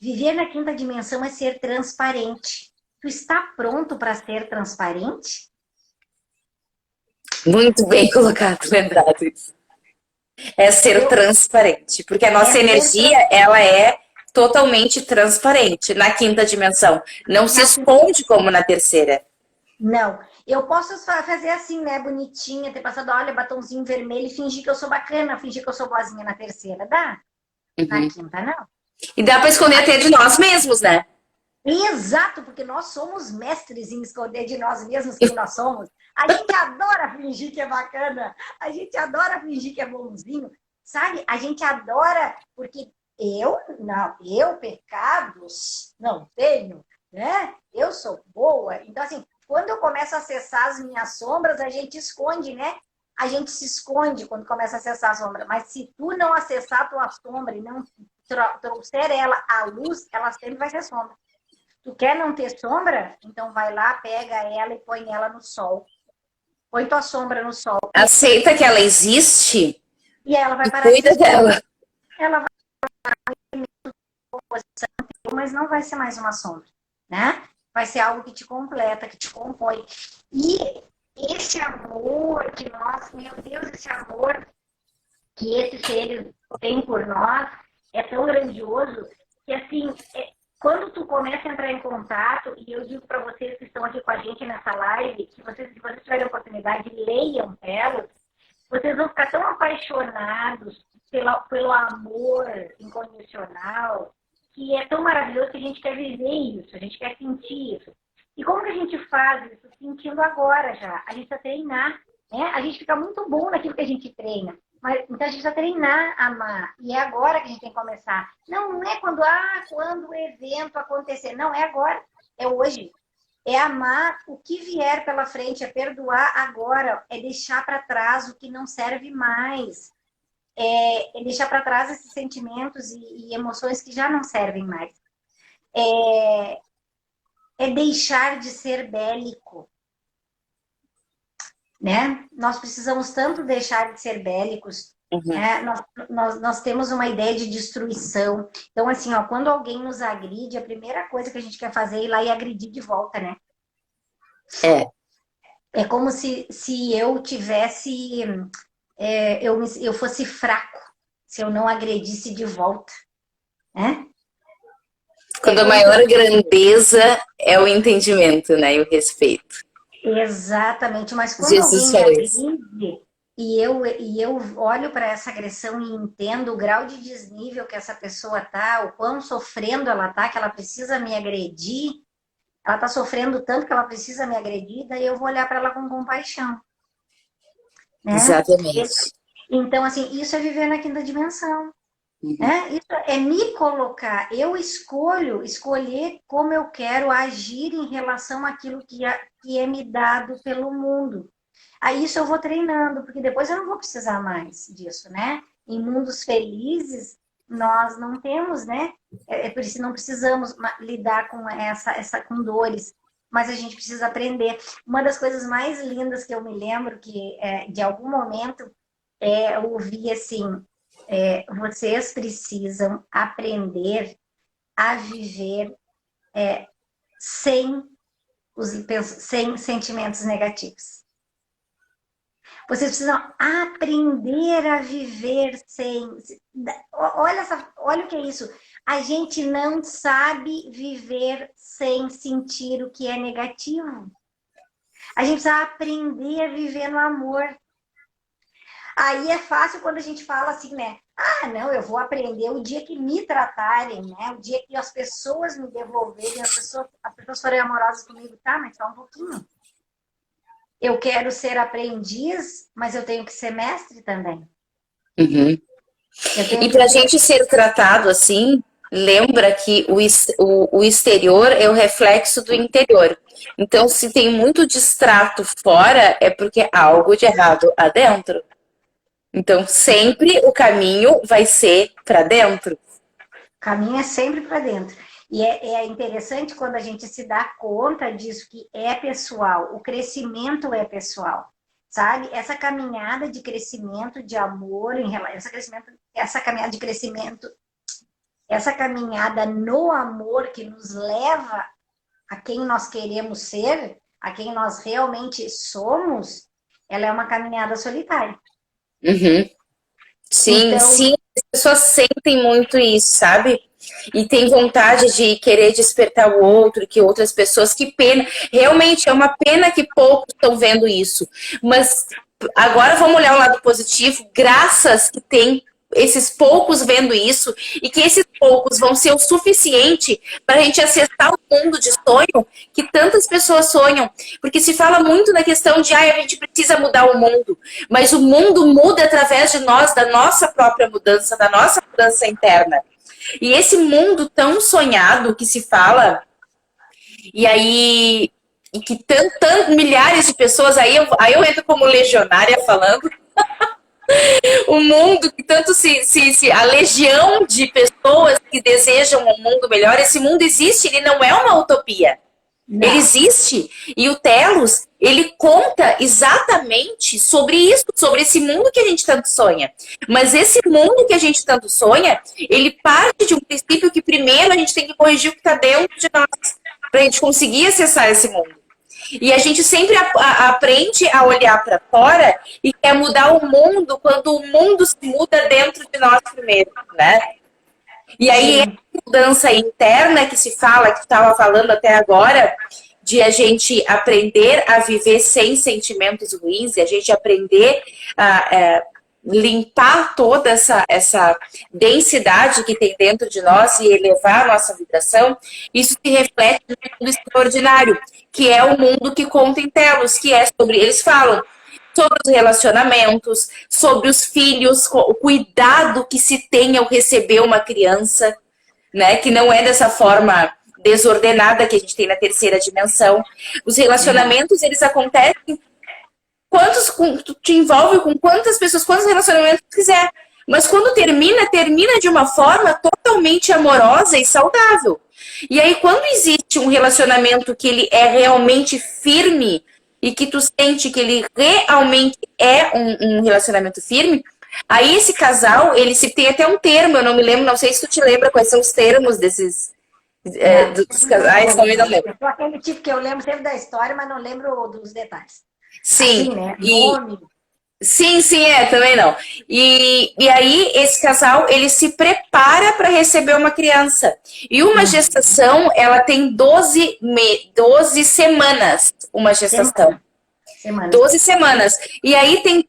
Viver na quinta dimensão é ser transparente. Tu está pronto para ser transparente? Muito bem colocado, lembrado isso. É ser transparente, porque a nossa energia, ela é totalmente transparente na quinta dimensão. Não se esconde como na terceira. Não. Eu posso fazer assim, né, bonitinha, ter passado, olha, batomzinho vermelho e fingir que eu sou bacana, fingir que eu sou boazinha na terceira, dá? Na quinta, não. E dá para esconder até de nós mesmos, né? Exato, porque nós somos mestres em esconder de nós mesmos quem nós somos. A gente adora fingir que é bacana, a gente adora fingir que é bonzinho, sabe? A gente adora, porque eu pecados não tenho, né? Eu sou boa. Então, assim, quando eu começo a acessar as minhas sombras, a gente esconde, né? A gente se esconde quando começa a acessar a sombra. Mas se tu não acessar a tua sombra e não trouxer ela à luz, ela sempre vai ser sombra. Tu quer não ter sombra? Então vai lá, pega ela e põe ela no sol. Põe tua sombra no sol. Aceita que ela existe e ela vai parar cuida dela. Ela vai mas não vai ser mais uma sombra, né? Vai ser algo que te completa, que te compõe. E esse amor que nós, meu Deus, esse amor que esses seres têm por nós é tão grandioso que, assim, quando tu começa a entrar em contato, e eu digo para vocês que estão aqui com a gente nessa live, que vocês, se vocês tiverem oportunidade, leiam elas, vocês vão ficar tão apaixonados pelo amor incondicional, que é tão maravilhoso que a gente quer viver isso, a gente quer sentir isso. E como que a gente faz isso? Sentindo agora já. A gente precisa treinar, né? A gente fica muito bom naquilo que a gente treina. Mas, então a gente precisa treinar a amar. E é agora que a gente tem que começar. Não é quando o evento acontecer. Não, é agora. É hoje. É amar o que vier pela frente. É perdoar agora. É deixar para trás o que não serve mais. É deixar para trás esses sentimentos e emoções que já não servem mais. É deixar de ser bélico. Né? Nós precisamos tanto deixar de ser bélicos. Né? Nós temos uma ideia de destruição. Então, assim, ó, quando alguém nos agride, a primeira coisa que a gente quer fazer é ir lá e agredir de volta, né? É como se eu tivesse... eu fosse fraco se eu não agredisse de volta. Né? Quando a maior grandeza é o entendimento, né? E o respeito. Exatamente, mas quando Jesus alguém me fez. agride e eu olho para essa agressão e entendo o grau de desnível que essa pessoa tá, o quão sofrendo ela tá, que ela precisa me agredir, ela tá sofrendo tanto que ela precisa me agredir, daí eu vou olhar para ela com compaixão. Né? Exatamente. Então, assim, isso é viver na quinta dimensão. Né? Isso é me colocar, eu escolher como eu quero agir em relação àquilo que é me dado pelo mundo. Aí isso eu vou treinando, porque depois eu não vou precisar mais disso, né? Em mundos felizes, nós não temos, né? Por isso não precisamos lidar com com dores, mas a gente precisa aprender. Uma das coisas mais lindas que eu me lembro, que de algum momento, eu ouvi assim... vocês precisam aprender a viver sem sentimentos negativos. Vocês precisam aprender a viver sem... Olha o que é isso. A gente não sabe viver sem sentir o que é negativo. A gente precisa aprender a viver no amor. Aí é fácil quando a gente fala assim, né? Não, eu vou aprender o dia que me tratarem, né? O dia que as pessoas me devolverem, as pessoas forem amorosas comigo, tá? Mas só um pouquinho. Eu quero ser aprendiz, mas eu tenho que ser mestre também. E para a gente ser tratado assim, lembra que o exterior é o reflexo do interior. Então, se tem muito distrato fora, é porque há algo de errado adentro. Então, sempre o caminho vai ser para dentro. O caminho é sempre para dentro. E é interessante quando a gente se dá conta disso, que é pessoal. O crescimento é pessoal. Sabe? Essa caminhada de crescimento, de amor, essa caminhada de crescimento, essa caminhada no amor que nos leva a quem nós queremos ser, a quem nós realmente somos, ela é uma caminhada solitária. Sim, Então... sim, as pessoas sentem muito isso, sabe? E tem vontade de querer despertar o outro, que outras pessoas, que pena. Realmente é uma pena que poucos estão vendo isso. Mas agora vamos olhar o lado positivo, graças que tem esses poucos vendo isso, e que esses poucos vão ser o suficiente para a gente acessar o mundo de sonho que tantas pessoas sonham. Porque se fala muito na questão de a gente precisa mudar o mundo, mas o mundo muda através de nós, da nossa própria mudança, da nossa mudança interna. E esse mundo tão sonhado que se fala, e aí e que milhares de pessoas, aí eu entro como legionária falando, o mundo que tanto a legião de pessoas que desejam um mundo melhor, esse mundo existe, ele não é uma utopia. Não. Ele existe. E o Telos, ele conta exatamente sobre isso, sobre esse mundo que a gente tanto sonha. Mas esse mundo que a gente tanto sonha, ele parte de um princípio que primeiro a gente tem que corrigir o que está dentro de nós, para a gente conseguir acessar esse mundo. E a gente sempre aprende a olhar para fora e quer mudar o mundo quando o mundo se muda dentro de nós primeiro, né? E aí, Sim. a mudança interna que se fala, que tu estava falando até agora, de a gente aprender a viver sem sentimentos ruins, e a gente aprender a limpar toda essa densidade que tem dentro de nós e elevar a nossa vibração, isso se reflete no mundo extraordinário, que é o mundo que conta em telos, que é sobre, eles falam sobre os relacionamentos, sobre os filhos, o cuidado que se tem ao receber uma criança, né? Que não é dessa forma desordenada que a gente tem na terceira dimensão. Os relacionamentos, eles acontecem tu te envolve com quantas pessoas, quantos relacionamentos tu quiser. Mas quando termina, termina de uma forma totalmente amorosa e saudável. E aí, quando existe um relacionamento que ele é realmente firme e que tu sente que ele realmente é um relacionamento firme, aí esse casal, ele se tem até um termo, eu não me lembro, não sei se tu te lembra quais são os termos desses Não, dos casais, também não lembro. eu sou aquele tipo que eu lembro sempre da história, mas não lembro dos detalhes. Sim, Assim, né? e Nome. sim, também não. E aí, esse casal, ele se prepara para receber uma criança. E uma gestação, ela tem 12 semanas, uma gestação. Semana. Semana. 12 semanas. E aí tem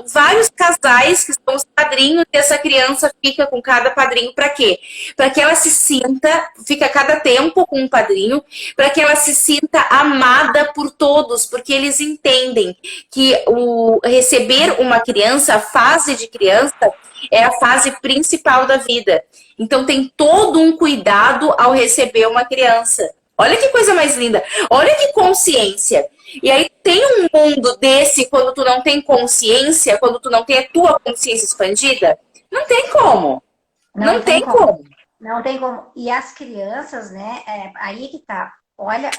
vários casais que são os padrinhos e essa criança fica com cada padrinho para quê? Para que ela se sinta, fica cada tempo com um padrinho, para que ela se sinta amada por todos, porque eles entendem que o receber uma criança, a fase de criança, é a fase principal da vida. Então tem todo um cuidado ao receber uma criança. Olha que coisa mais linda. Olha que consciência. E aí tem um mundo desse quando tu não tem consciência, quando tu não tem a tua consciência expandida? Não tem como. Não tem como. Não tem como. E as crianças, né? Aí que tá. Olha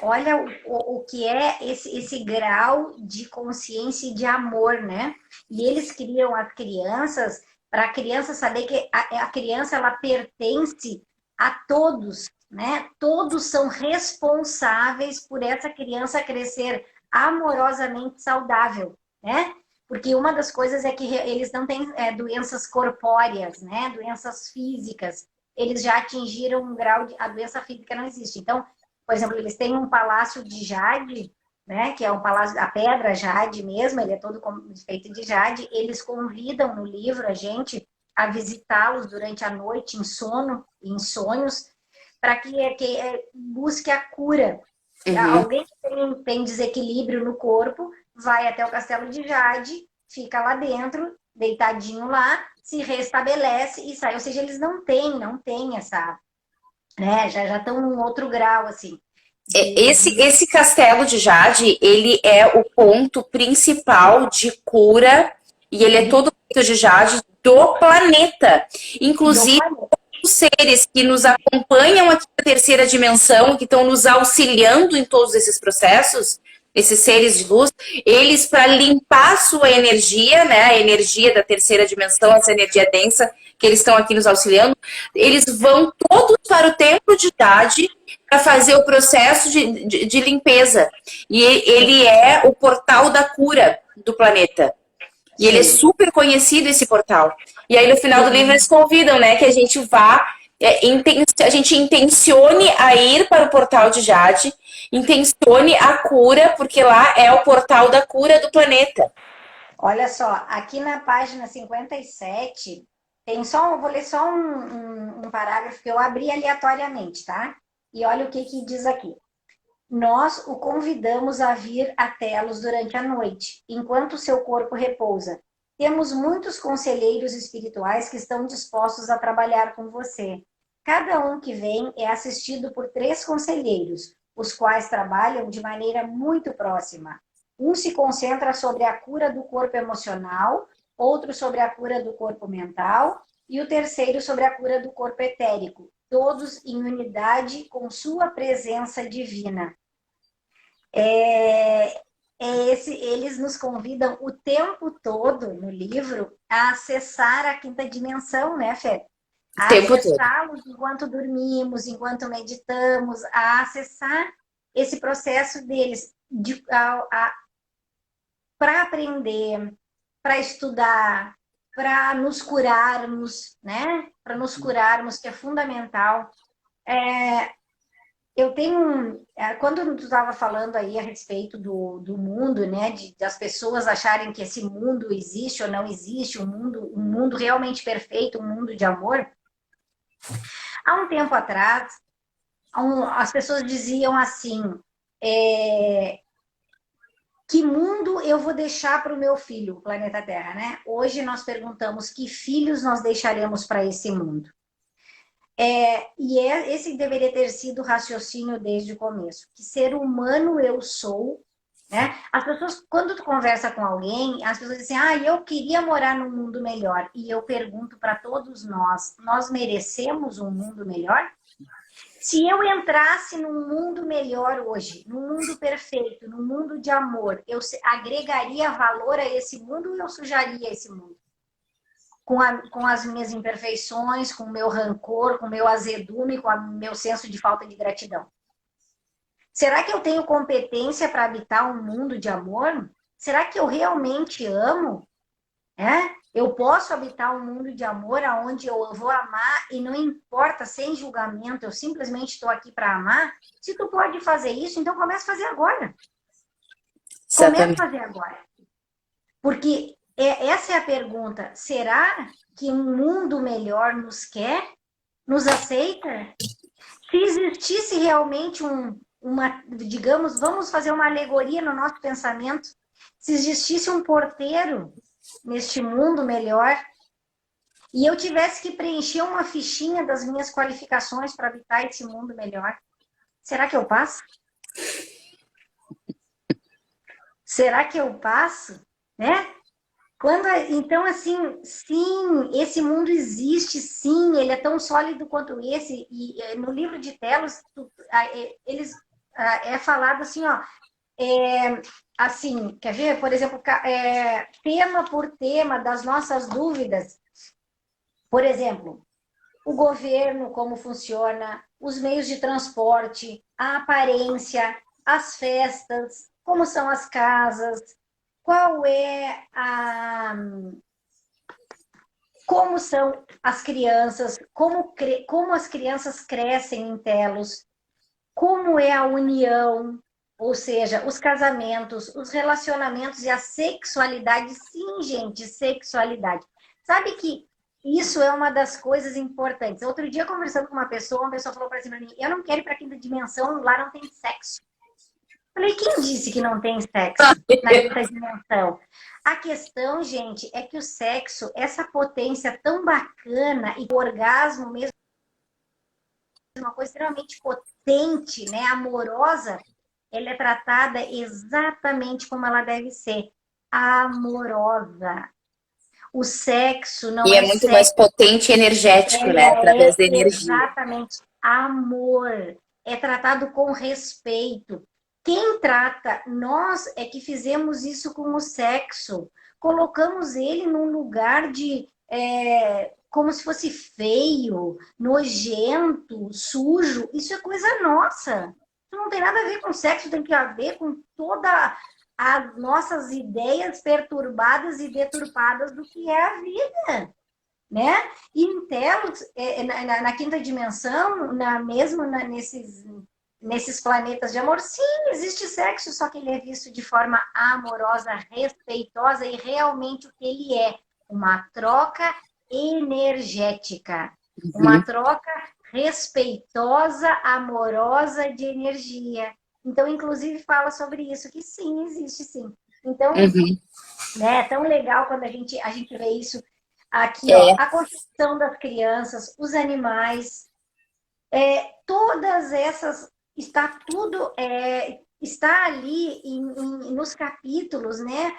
o que é esse grau de consciência e de amor, né? E eles criam as crianças para a criança saber que a criança ela pertence a todos, né? Todos são responsáveis por essa criança crescer amorosamente saudável, né? Porque uma das coisas é que eles não têm doenças corpóreas, né? Doenças físicas. Eles já atingiram um grau de... A doença física não existe. Então, por exemplo, eles têm um palácio de jade, né? Que é um palácio, a pedra jade mesmo, ele é todo feito de jade. Eles convidam no livro a gente a visitá-los durante a noite, em sono, em sonhos, para que busque a cura. Alguém que tem desequilíbrio no corpo vai até o castelo de Jade, fica lá dentro, deitadinho lá, se restabelece e sai. Ou seja, eles não têm essa, né? Já estão num outro grau, assim. Esse castelo de Jade, ele é o ponto principal de cura e ele é todo feito de Jade do planeta. Inclusive, os seres que nos acompanham aqui na terceira dimensão, que estão nos auxiliando em todos esses processos, esses seres de luz, eles, para limpar a sua energia, né, a energia da terceira dimensão, essa energia densa, que eles estão aqui nos auxiliando, eles vão todos para o templo de Jade para fazer o processo de limpeza. E ele é o portal da cura do planeta. E ele é super conhecido, esse portal. E aí, no final do livro, eles convidam, né, que a gente vá, a gente intencione a ir para o portal de Jade, intencione a cura, porque lá é o portal da cura do planeta. Olha só, aqui na página 57, vou ler só um parágrafo que eu abri aleatoriamente, tá? E olha o que diz aqui. Nós o convidamos a vir a Telos durante a noite, enquanto seu corpo repousa. Temos muitos conselheiros espirituais que estão dispostos a trabalhar com você. Cada um que vem é assistido por 3 conselheiros, os quais trabalham de maneira muito próxima. Um se concentra sobre a cura do corpo emocional, outro sobre a cura do corpo mental e o terceiro sobre a cura do corpo etérico, todos em unidade com sua presença divina. Eles nos convidam o tempo todo no livro a acessar a 5ª dimensão, né, Fê? A acessá-los enquanto dormimos, enquanto meditamos, a acessar esse processo deles para aprender, para estudar, para nos curarmos, né? Para nos curarmos, que é fundamental. Eu tenho, quando tu estava falando aí a respeito do mundo, né, das pessoas acharem que esse mundo existe ou não existe, um mundo realmente perfeito, um mundo de amor. Há um tempo atrás, as pessoas diziam assim, que mundo eu vou deixar para o meu filho, o planeta Terra, né? Hoje nós perguntamos que filhos nós deixaremos para esse mundo. Esse deveria ter sido o raciocínio desde o começo. Que ser humano eu sou, né? As pessoas, quando tu conversa com alguém, as pessoas dizem, eu queria morar num mundo melhor. E eu pergunto para todos nós merecemos um mundo melhor? Se eu entrasse num mundo melhor hoje, num mundo perfeito, num mundo de amor, eu agregaria valor a esse mundo ou eu sujaria esse mundo? Com as minhas imperfeições, com o meu rancor, com o meu azedume, com o meu senso de falta de gratidão. Será que eu tenho competência para habitar um mundo de amor? Será que eu realmente amo? Eu posso habitar um mundo de amor onde eu vou amar e não importa, sem julgamento, eu simplesmente estou aqui para amar? Se tu pode fazer isso, então comece a fazer agora. Comece a fazer agora. Porque essa é a pergunta. Será que um mundo melhor nos quer? Nos aceita? Se existisse realmente digamos, vamos fazer uma alegoria no nosso pensamento. Se existisse um porteiro neste mundo melhor e eu tivesse que preencher uma fichinha das minhas qualificações para habitar esse mundo melhor, será que eu passo? Será que eu passo? Né? Então, assim, sim, esse mundo existe, sim, ele é tão sólido quanto esse. E no livro de Telos, é falado assim, assim, quer ver? Por exemplo, tema por tema das nossas dúvidas. Por exemplo, o governo, como funciona, os meios de transporte, a aparência, as festas, como são as casas, como são as crianças, como as crianças crescem em Telos, como é a união, ou seja, os casamentos, os relacionamentos e a sexualidade. Sim, gente, sexualidade. Sabe que isso é uma das coisas importantes. Outro dia, conversando com uma pessoa falou para mim, eu não quero ir para a quinta dimensão, lá não tem sexo. Falei, quem disse que não tem sexo na quinta dimensão? A questão, gente, é que o sexo, essa potência tão bacana e o orgasmo mesmo, uma coisa extremamente potente, né, amorosa, ela é tratada exatamente como ela deve ser, amorosa. O sexo não é muito mais potente e energético, né? Através da energia. Exatamente. Amor. É tratado com respeito. Quem trata, nós é que fizemos isso com o sexo. Colocamos ele num lugar de como se fosse feio, nojento, sujo. Isso é coisa nossa. Isso não tem nada a ver com sexo, tem que a ver com toda as nossas ideias perturbadas e deturpadas do que é a vida, né? E em Telos, na quinta dimensão, nesses planetas de amor, sim, existe sexo, só que ele é visto de forma amorosa, respeitosa e realmente o que ele é, uma troca energética, uma troca respeitosa, amorosa de energia. Então, inclusive, fala sobre isso, que sim, existe sim. Então, né, é tão legal quando a gente vê isso aqui, a construção das crianças, os animais, todas essas, está tudo, está ali nos capítulos, né?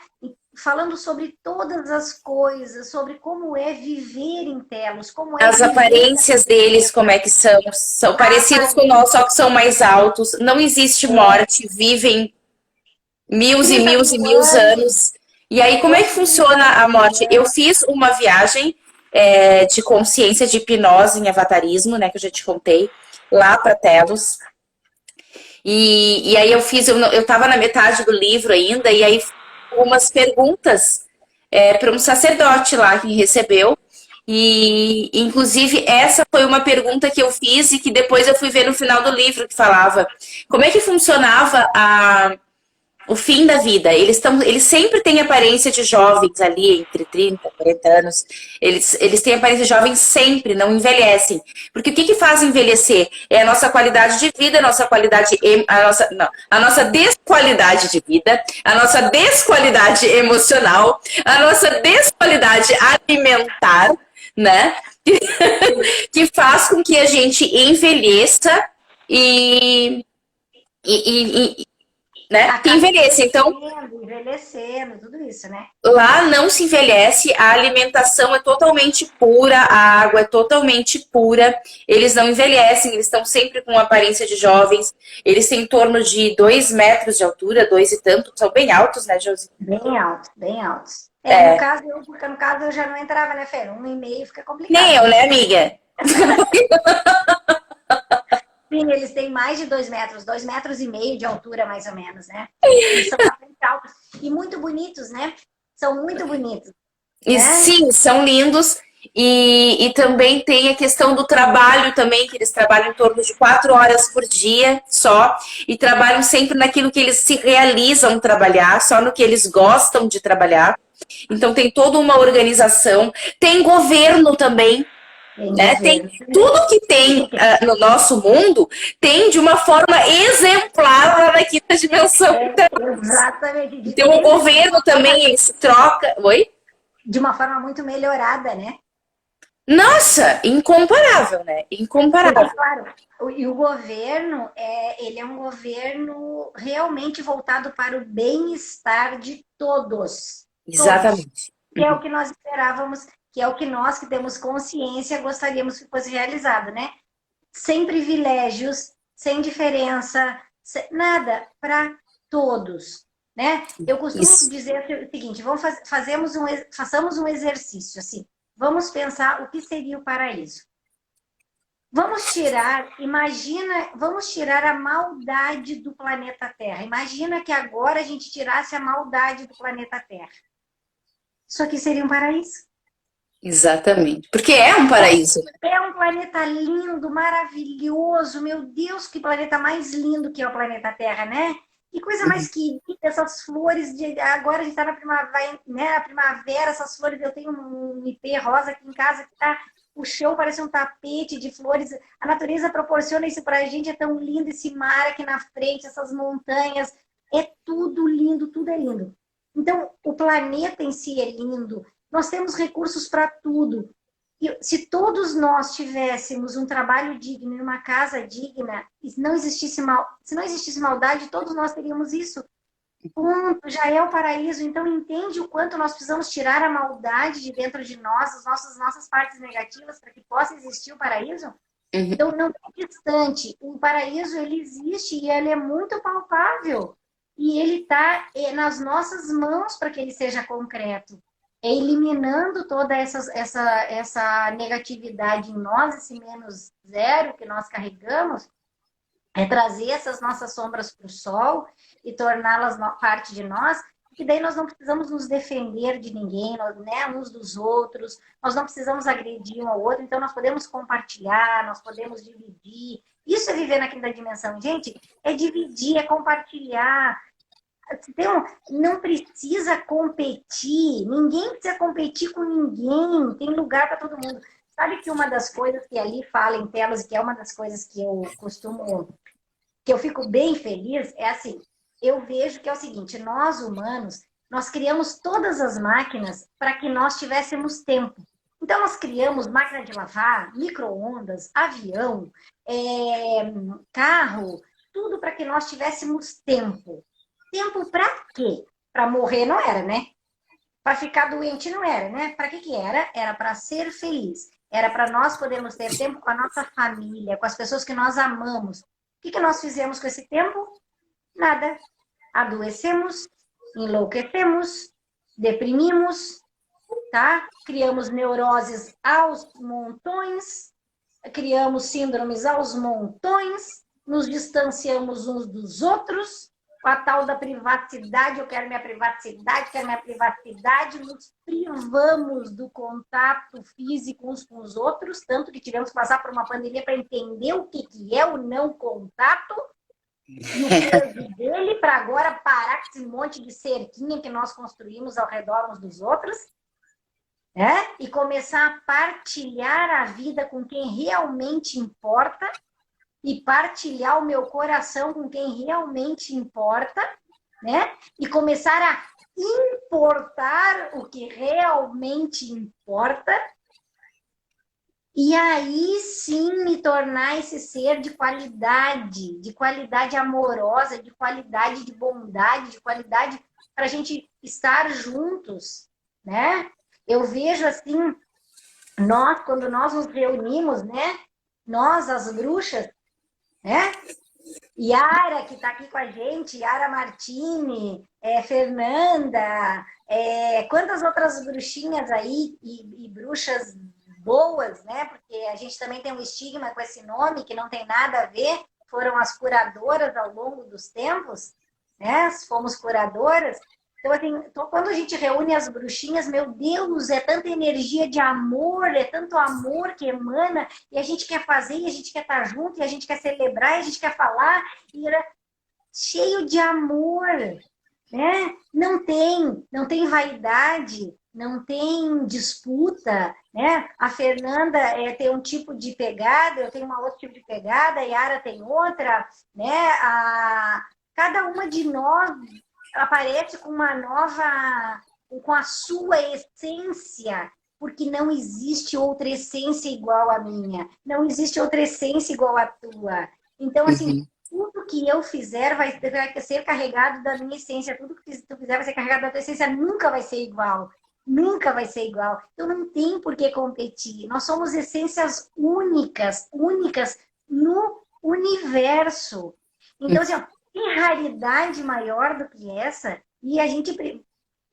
Falando sobre todas as coisas, sobre como é viver em Telos, como é as aparências deles, como é que são? São parecidos com nós, só que são mais altos. Não existe morte, vivem mil e mil anos. E aí, como é que funciona a morte? Eu fiz uma viagem de consciência, de hipnose em avatarismo, né? Que eu já te contei, lá para Telos. E aí eu estava na metade do livro ainda, e aí umas perguntas para um sacerdote lá que recebeu. E, inclusive, essa foi uma pergunta que eu fiz e que depois eu fui ver no final do livro que falava como é que funcionava o fim da vida. Eles sempre têm aparência de jovens ali, entre 30 e 40 anos. Eles têm aparência de jovens sempre, não envelhecem. Porque o que faz envelhecer? É a nossa qualidade de vida, a nossa qualidade, a nossa desqualidade de vida, a nossa desqualidade emocional, a nossa desqualidade alimentar, né? Que faz com que a gente envelheça e né? Que envelheça. Então, envelhecendo, tudo isso, né? lá não se envelhece, a alimentação é totalmente pura, a água é totalmente pura, eles não envelhecem, eles estão sempre com aparência de jovens, eles têm em torno de 2 metros de altura, 2 e tanto, são bem altos, né, Josi? Bem altos, bem altos. Porque no caso eu já não entrava, né, Fê? 1,5 fica complicado. Nem eu, né, amiga? Sim, eles têm mais de 2 metros, 2,5 metros de altura, mais ou menos, né? Eles são bastante altos e muito bonitos, né? São muito bonitos. E né? sim, são lindos. E também tem a questão do trabalho também, que eles trabalham em torno de 4 horas por dia só, e trabalham sempre naquilo que eles se realizam trabalhar, só no que eles gostam de trabalhar. Então tem toda uma organização, tem governo também, né? Tem tudo que tem no nosso mundo, tem de uma forma exemplar lá na quinta dimensão. Exatamente. Então o governo também, ele se troca. Oi? De uma forma muito melhorada, né? Nossa, incomparável, né? Incomparável. Claro. E o governo, ele é um governo realmente voltado para o bem-estar de todos. Exatamente. Que é o que nós esperávamos, que é o que nós que temos consciência gostaríamos que fosse realizado, né? Sem privilégios, sem diferença, nada, para todos, né? Eu costumo dizer o seguinte, façamos um exercício, assim, vamos pensar o que seria o paraíso. Vamos tirar a maldade do planeta Terra. Imagina que agora a gente tirasse a maldade do planeta Terra. Isso aqui seria um paraíso. Exatamente. Porque é um paraíso. É um planeta lindo, maravilhoso. Meu Deus, que planeta mais lindo que é o planeta Terra, né? Que coisa mais querida, essas flores. Agora a gente está na primavera, né? A primavera, essas flores. Eu tenho um ipê rosa aqui em casa que tá. O chão parece um tapete de flores. A natureza proporciona isso pra gente. É tão lindo esse mar aqui na frente, essas montanhas. É tudo lindo, tudo é lindo. Então, o planeta em si é lindo. Nós temos recursos para tudo. E se todos nós tivéssemos um trabalho digno e uma casa digna, e se não existisse maldade, todos nós teríamos isso. Ponto, já é o paraíso. Então, entende o quanto nós precisamos tirar a maldade de dentro de nós, as nossas partes negativas, para que possa existir o paraíso? Então, não é distante. O paraíso, ele existe e ele é muito palpável. E ele está nas nossas mãos para que ele seja concreto. É eliminando toda essa negatividade em nós, esse menos zero que nós carregamos, é trazer essas nossas sombras para o sol e torná-las parte de nós, que daí nós não precisamos nos defender de ninguém, né, uns dos outros, nós não precisamos agredir um ao outro, então nós podemos compartilhar, nós podemos dividir. Isso é viver na quinta dimensão, gente, é dividir, é compartilhar. Não precisa competir, ninguém precisa competir com ninguém, tem lugar para todo mundo. Sabe que uma das coisas que ali fala em Telos, que é uma das coisas que eu fico bem feliz, é assim, eu vejo que é o seguinte, nós humanos, nós criamos todas as máquinas para que nós tivéssemos tempo. Então nós criamos máquina de lavar, micro-ondas, avião, carro, tudo para que nós tivéssemos tempo. Tempo para quê? Para morrer não era, né? Para ficar doente não era, né? Para que era? Era para ser feliz. Era para nós podermos ter tempo com a nossa família, com as pessoas que nós amamos. O que nós fizemos com esse tempo? Nada. Adoecemos, enlouquecemos, deprimimos, tá? Criamos neuroses aos montões, criamos síndromes aos montões, nos distanciamos uns dos outros, com a tal da privacidade, eu quero minha privacidade, nos privamos do contato físico uns com os outros, tanto que tivemos que passar por uma pandemia para entender o que é o não contato e o peso dele, para agora parar com esse monte de cerquinha que nós construímos ao redor uns dos outros, né? E começar a partilhar a vida com quem realmente importa, e partilhar o meu coração com quem realmente importa, né? E começar a importar o que realmente importa, e aí sim me tornar esse ser de qualidade amorosa, de qualidade de bondade, de qualidade para a gente estar juntos, né? Eu vejo assim, quando nós nos reunimos, né? Nós, as bruxas, né? Yara, que está aqui com a gente, Yara Martini, Fernanda, quantas outras bruxinhas aí e bruxas boas, né? Porque a gente também tem um estigma com esse nome que não tem nada a ver, foram as curadoras ao longo dos tempos, né? Fomos curadoras. Então, assim, quando a gente reúne as bruxinhas, meu Deus, é tanta energia de amor, é tanto amor que emana, e a gente quer fazer, e a gente quer estar junto, e a gente quer celebrar, e a gente quer falar, e era cheio de amor, né? Não tem vaidade, não tem disputa, né? A Fernanda tem um tipo de pegada, eu tenho uma outro tipo de pegada, a Yara tem outra, né? Cada uma de nós aparece com uma nova, com a sua essência, porque não existe outra essência igual à minha, não existe outra essência igual à tua. Então, assim, tudo que eu fizer vai ser carregado da minha essência, tudo que tu fizer vai ser carregado da tua essência, nunca vai ser igual. Nunca vai ser igual. Então não tem por que competir. Nós somos essências únicas no universo. Então, assim, ó, tem raridade maior do que essa, e a gente.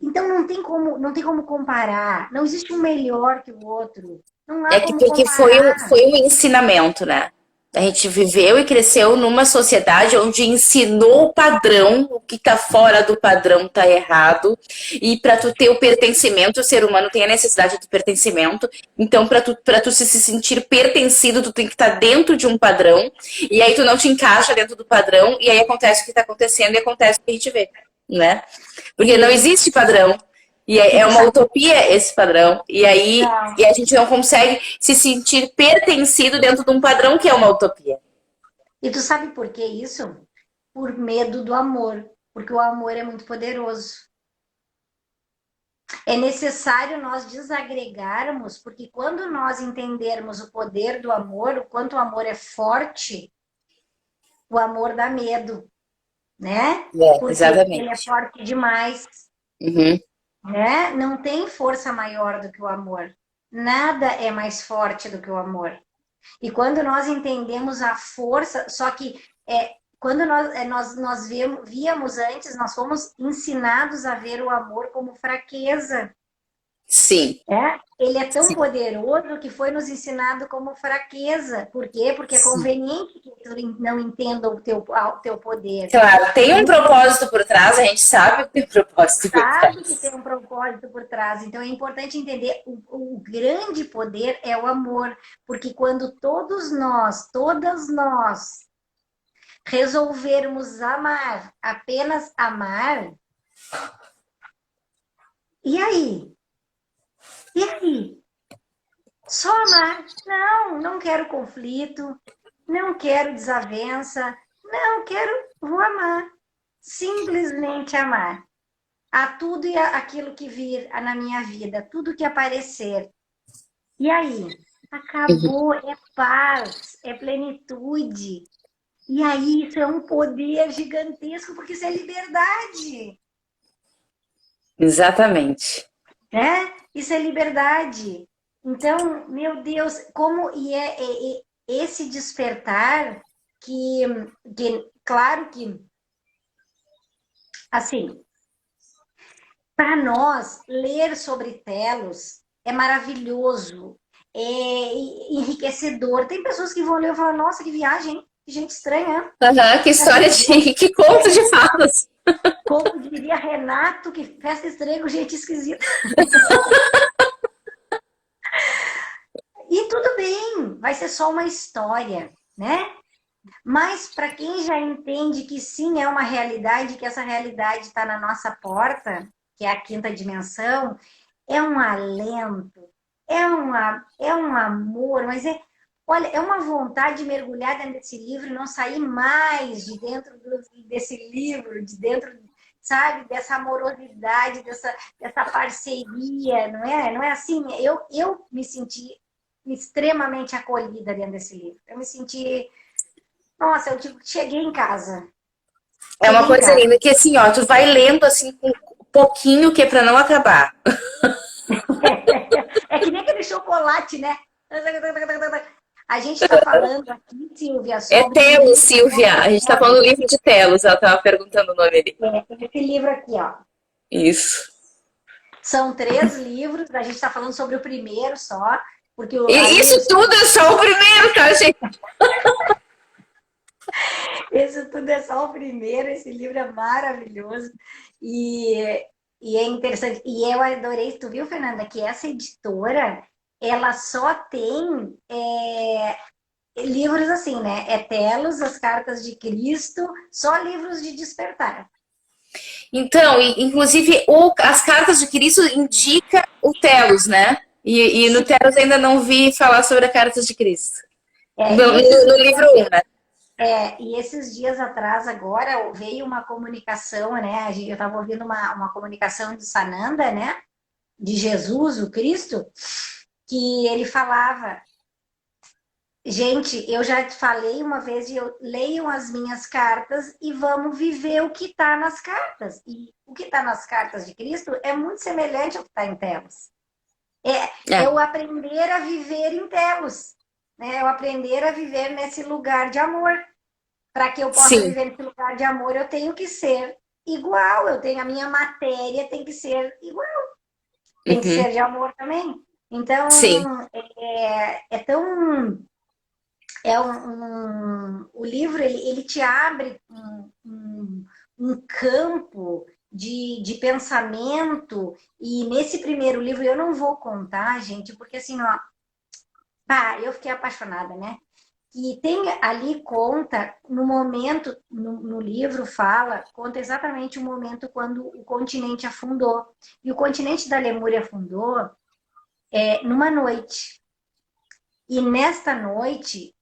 Então não tem como comparar. Não existe um melhor que o outro. Não há como Porque comparar. foi um ensinamento, né? A gente viveu e cresceu numa sociedade onde ensinou o padrão, o que tá fora do padrão tá errado. E para tu ter o pertencimento, o ser humano tem a necessidade do pertencimento. Então, para tu se sentir pertencido, tu tem que estar dentro de um padrão. E aí tu não te encaixa dentro do padrão, e aí acontece o que tá acontecendo e acontece o que a gente vê, né? Porque não existe padrão. E é uma utopia esse padrão. E aí a gente não consegue se sentir pertencido dentro de um padrão que é uma utopia. E tu sabe por que isso? Por medo do amor. Porque o amor é muito poderoso. É necessário nós desagregarmos, porque quando nós entendermos o poder do amor, o quanto o amor é forte, o amor dá medo, né? Porque exatamente. ele é forte demais. Né? Não tem força maior do que o amor. Nada é mais forte do que o amor. E quando nós entendemos a força, só que quando nós víamos antes, nós fomos ensinados a ver o amor como fraqueza. Sim. Ele é tão poderoso que foi nos ensinado como fraqueza. Por quê? Porque é conveniente que tu não entenda o teu poder. Claro, tem um propósito por trás, a gente sabe que tem um propósito por trás. Sabe que tem um propósito por trás. Então é importante entender, o grande poder é o amor. Porque quando todas nós resolvermos amar, apenas amar, e aí? E aí? Só amar? Não quero conflito, não quero desavença, vou amar. Simplesmente amar. A tudo e aquilo que vir na minha vida, tudo que aparecer. E aí? Acabou, é paz, é plenitude. E aí isso é um poder gigantesco, porque isso é liberdade. Exatamente. Isso é liberdade. Então, meu Deus, como esse despertar que claro que, assim, para nós, ler sobre telos é maravilhoso, é enriquecedor. Tem pessoas que vão ler e falam, nossa, que viagem, gente estranha. Aham, que história de... Que conto de fadas. Como diria Renato, que festa estranha com gente esquisita. E tudo bem, vai ser só uma história, né? Mas para quem já entende que sim, é uma realidade, que essa realidade está na nossa porta, que é a quinta dimensão, é um alento, é um amor, mas olha, é uma vontade de mergulhar dentro desse livro e não sair mais de dentro desse livro, de dentro, sabe, dessa amorosidade, dessa parceria, não é? Não é assim? Eu me senti extremamente acolhida dentro desse livro. Eu me senti, nossa, eu tipo, cheguei em casa. É uma Cheguei em coisa casa. linda que assim, ó, tu vai lendo assim com um pouquinho que é pra não acabar. É que nem aquele chocolate, né? A gente está falando aqui, Silvia, É sobre um Telos, livro Silvia. A gente tá falando do livro de Telos. Ela tava perguntando o nome ali. esse livro aqui, ó. Isso. São 3 livros, a gente está falando sobre o primeiro só, porque E aí isso tudo é só o primeiro, tá, gente? esse tudo é só o primeiro, esse livro é maravilhoso e, e é interessante. E eu adorei, tu viu, Fernanda, que essa editora, ela só tem livros assim, né? É Telos, As Cartas de Cristo, só livros de despertar. Então, inclusive, as cartas de Cristo indica o Telos, né? E no Telos ainda não vi falar sobre as cartas de Cristo. É, No livro 1, né? e esses dias atrás, agora, veio uma comunicação, né? Eu estava ouvindo uma comunicação de Sananda, né? De Jesus, o Cristo, que ele falava: gente, eu já falei uma vez, leiam as minhas cartas e vamos viver o que está nas cartas. E o que está nas cartas de Cristo é muito semelhante ao que está em Telos. É o aprender a viver em Telos, né? É o aprender a viver nesse lugar de amor. Para que eu possa Sim. viver nesse lugar de amor, eu tenho que ser igual. Eu tenho a minha matéria, tem que ser igual. Tem que ser de amor também. Então, Sim. é tão... o livro, ele te abre um campo de pensamento. E nesse primeiro livro, eu não vou contar, gente, porque assim, ó, pá, eu fiquei apaixonada, né? E tem ali, conta, no momento, no livro conta exatamente o momento quando o continente afundou. E o continente da Lemúria afundou numa noite. E nesta noite,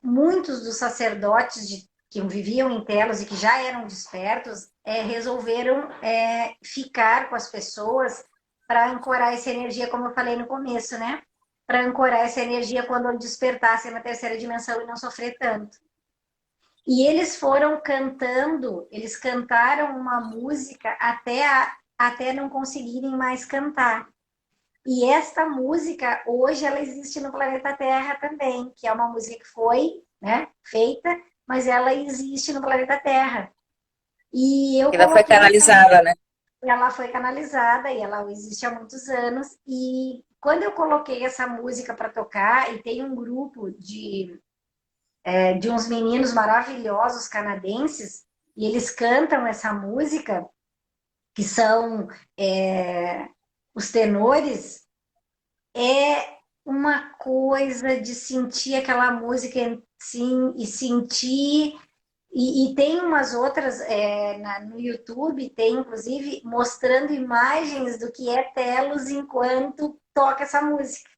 muitos dos sacerdotes que viviam em Telos e que já eram despertos, resolveram ficar com as pessoas para ancorar essa energia, como eu falei no começo, né? Para ancorar essa energia quando eu despertasse na terceira dimensão e não sofrer tanto. E eles foram cantando, eles cantaram uma música até não conseguirem mais cantar. E esta música, hoje, ela existe no planeta Terra também, que é uma música que foi, né, feita, mas ela existe no planeta Terra. E eu Ainda foi coloquei canalizada, né? ela foi canalizada e ela existe há muitos anos. E quando eu coloquei essa música para tocar, e tem um grupo de uns meninos maravilhosos canadenses, e eles cantam essa música, que são os tenores, é uma coisa de sentir aquela música sim, e sentir. E tem umas outras no YouTube, tem inclusive mostrando imagens do que é Telos enquanto toca essa música.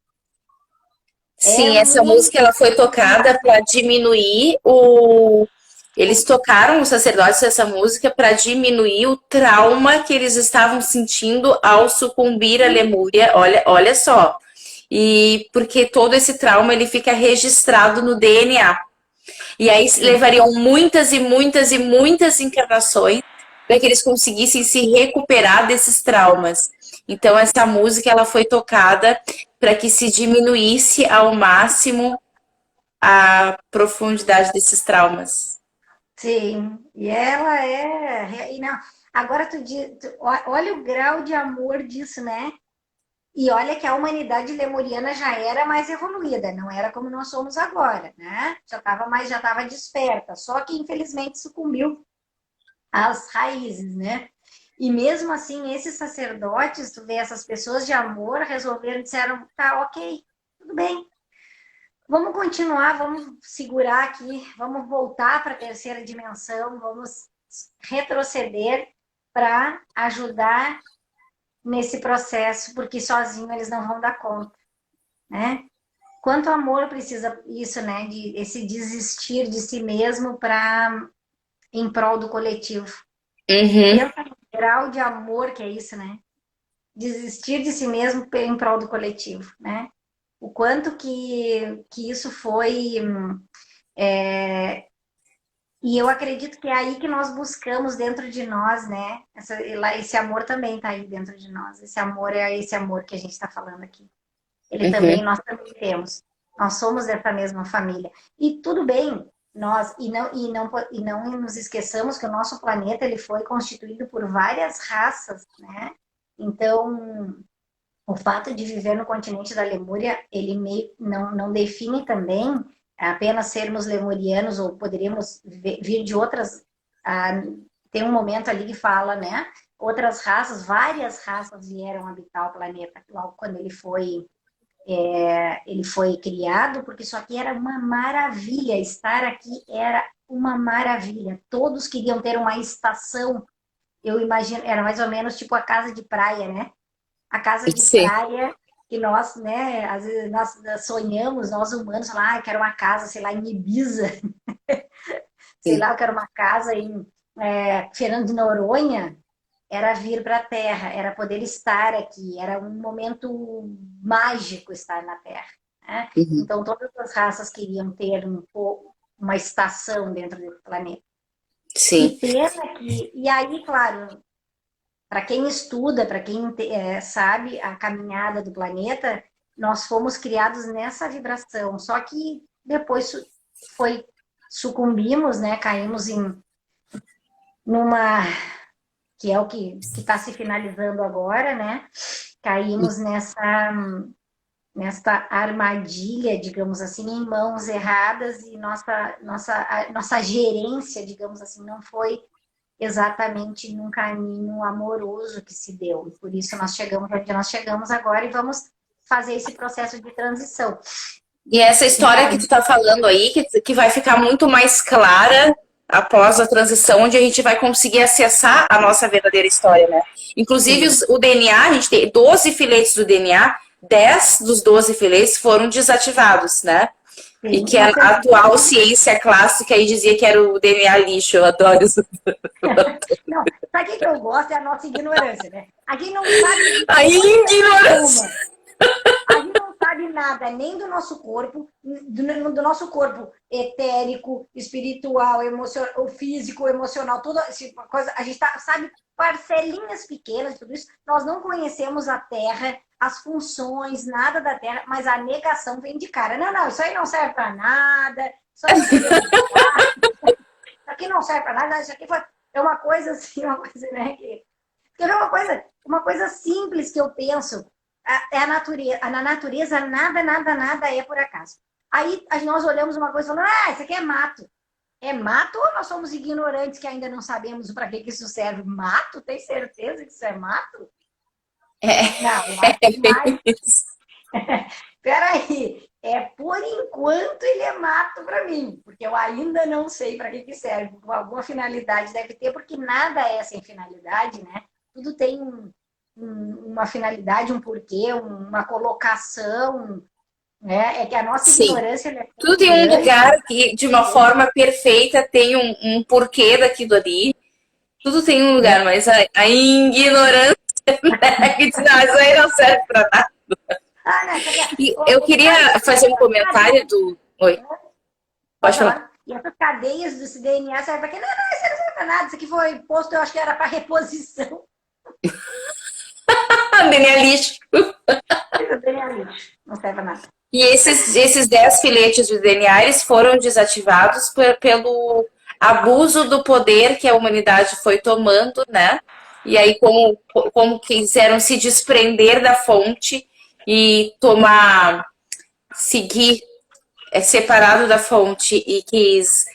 É Sim, essa muito música ela foi tocada para diminuir o. Eles tocaram os sacerdotes essa música para diminuir o trauma que eles estavam sentindo ao sucumbir à Lemúria. Olha só. E porque todo esse trauma ele fica registrado no DNA. E aí levariam muitas e muitas e muitas encarnações para que eles conseguissem se recuperar desses traumas. Então essa música ela foi tocada para que se diminuísse ao máximo a profundidade desses traumas. Sim, e ela e não, agora olha o grau de amor disso, né? E olha que a humanidade lemuriana já era mais evoluída, não era como nós somos agora, né? Já estava desperta, só que infelizmente sucumbiu às raízes, né? E mesmo assim, esses sacerdotes, tu vê, essas pessoas de amor resolveram, disseram, tá, ok, tudo bem, vamos continuar, vamos segurar aqui, vamos voltar para a terceira dimensão, vamos retroceder para ajudar nesse processo, porque sozinho eles não vão dar conta, né? Quanto amor precisa isso, né? De esse desistir de si mesmo para em prol do coletivo. Uhum. Pensa no grau de amor que é isso, né? Desistir de si mesmo em prol do coletivo, né? O quanto que isso foi e eu acredito que é aí que nós buscamos dentro de nós, né? Esse amor também está aí dentro de nós. Esse amor é esse amor que a gente está falando aqui. Uhum. Nós também temos. Nós somos dessa mesma família. E tudo bem, nós e não nos esqueçamos que o nosso planeta ele foi constituído por várias raças, né? Então, o fato de viver no continente da Lemúria, ele meio não define também apenas sermos lemurianos ou poderíamos vir de outras. Tem um momento ali que fala, né? Outras raças, várias raças vieram habitar o planeta logo quando ele foi criado, porque isso aqui era uma maravilha. Estar aqui era uma maravilha. Todos queriam ter uma estação. Eu imagino, era mais ou menos tipo a casa de praia, né? A casa de Sim. praia que nós, né, às vezes nós sonhamos, nós humanos, lá, eu quero uma casa, sei lá, em Ibiza, sei lá, eu quero uma casa em Fernando de Noronha, era vir para a Terra, era poder estar aqui, era um momento mágico estar na Terra, né? Uhum. Então todas as raças queriam ter uma estação dentro do planeta. Que Sim. pena que... E aí, claro, para quem estuda, para quem sabe a caminhada do planeta, nós fomos criados nessa vibração. Só que depois sucumbimos, né? Caímos numa que é o que está se finalizando agora, né? Caímos nesta armadilha, digamos assim, em mãos erradas e nossa gerência, digamos assim, não foi exatamente num caminho amoroso que se deu. E por isso nós chegamos onde nós chegamos agora e vamos fazer esse processo de transição. E essa história que tu tá falando aí, que vai ficar muito mais clara após a transição, onde a gente vai conseguir acessar a nossa verdadeira história, né? Inclusive, o DNA, a gente tem 12 filetes do DNA, 10 dos 12 filetes foram desativados, né? Sim, e que a atual ciência clássica aí dizia que era o DNA lixo, eu adoro isso. Não, sabe o que eu gosto? É a nossa ignorância, né? A gente não sabe... A ignorância! A gente não sabe nada nem do nosso corpo, do nosso corpo etérico, espiritual, emocional, físico, emocional, tudo coisa. A gente sabe parcelinhas pequenas de tudo isso. Nós não conhecemos a Terra, as funções, nada da Terra, mas a negação vem de cara. Não, isso aí não serve para nada, isso aí isso aqui não serve para nada, isso aqui é uma coisa assim, uma coisa, né? Quer ver uma coisa simples que eu penso? É a natureza. Na natureza, nada é por acaso. Aí nós olhamos uma coisa e falamos, isso aqui é mato. É mato ou nós somos ignorantes que ainda não sabemos para que isso serve? Mato? Tem certeza que isso é mato? Não, peraí. Por enquanto ele é mato para mim, porque eu ainda não sei para que serve. Com alguma finalidade deve ter, porque nada é sem finalidade, né? Tudo tem uma finalidade, um porquê, uma colocação, né? É que a nossa ignorância... Tudo tem um lugar que, de uma forma perfeita, tem um porquê daquilo ali. Tudo tem um lugar, mas a ignorância, né, que diz, não, isso aí não serve para nada. E eu queria fazer um comentário do... Oi. Pode falar. E essas cadeias do DNA servem para quê? Não, isso não serve para nada. Isso aqui foi posto, eu acho que era para reposição. DNA lixo. DNA lixo. Não serve nada. E esses 10 filetes de DNA, eles foram desativados pelo abuso do poder que a humanidade foi tomando, né? e aí como quiseram se desprender da fonte e seguir separado da fonte e quis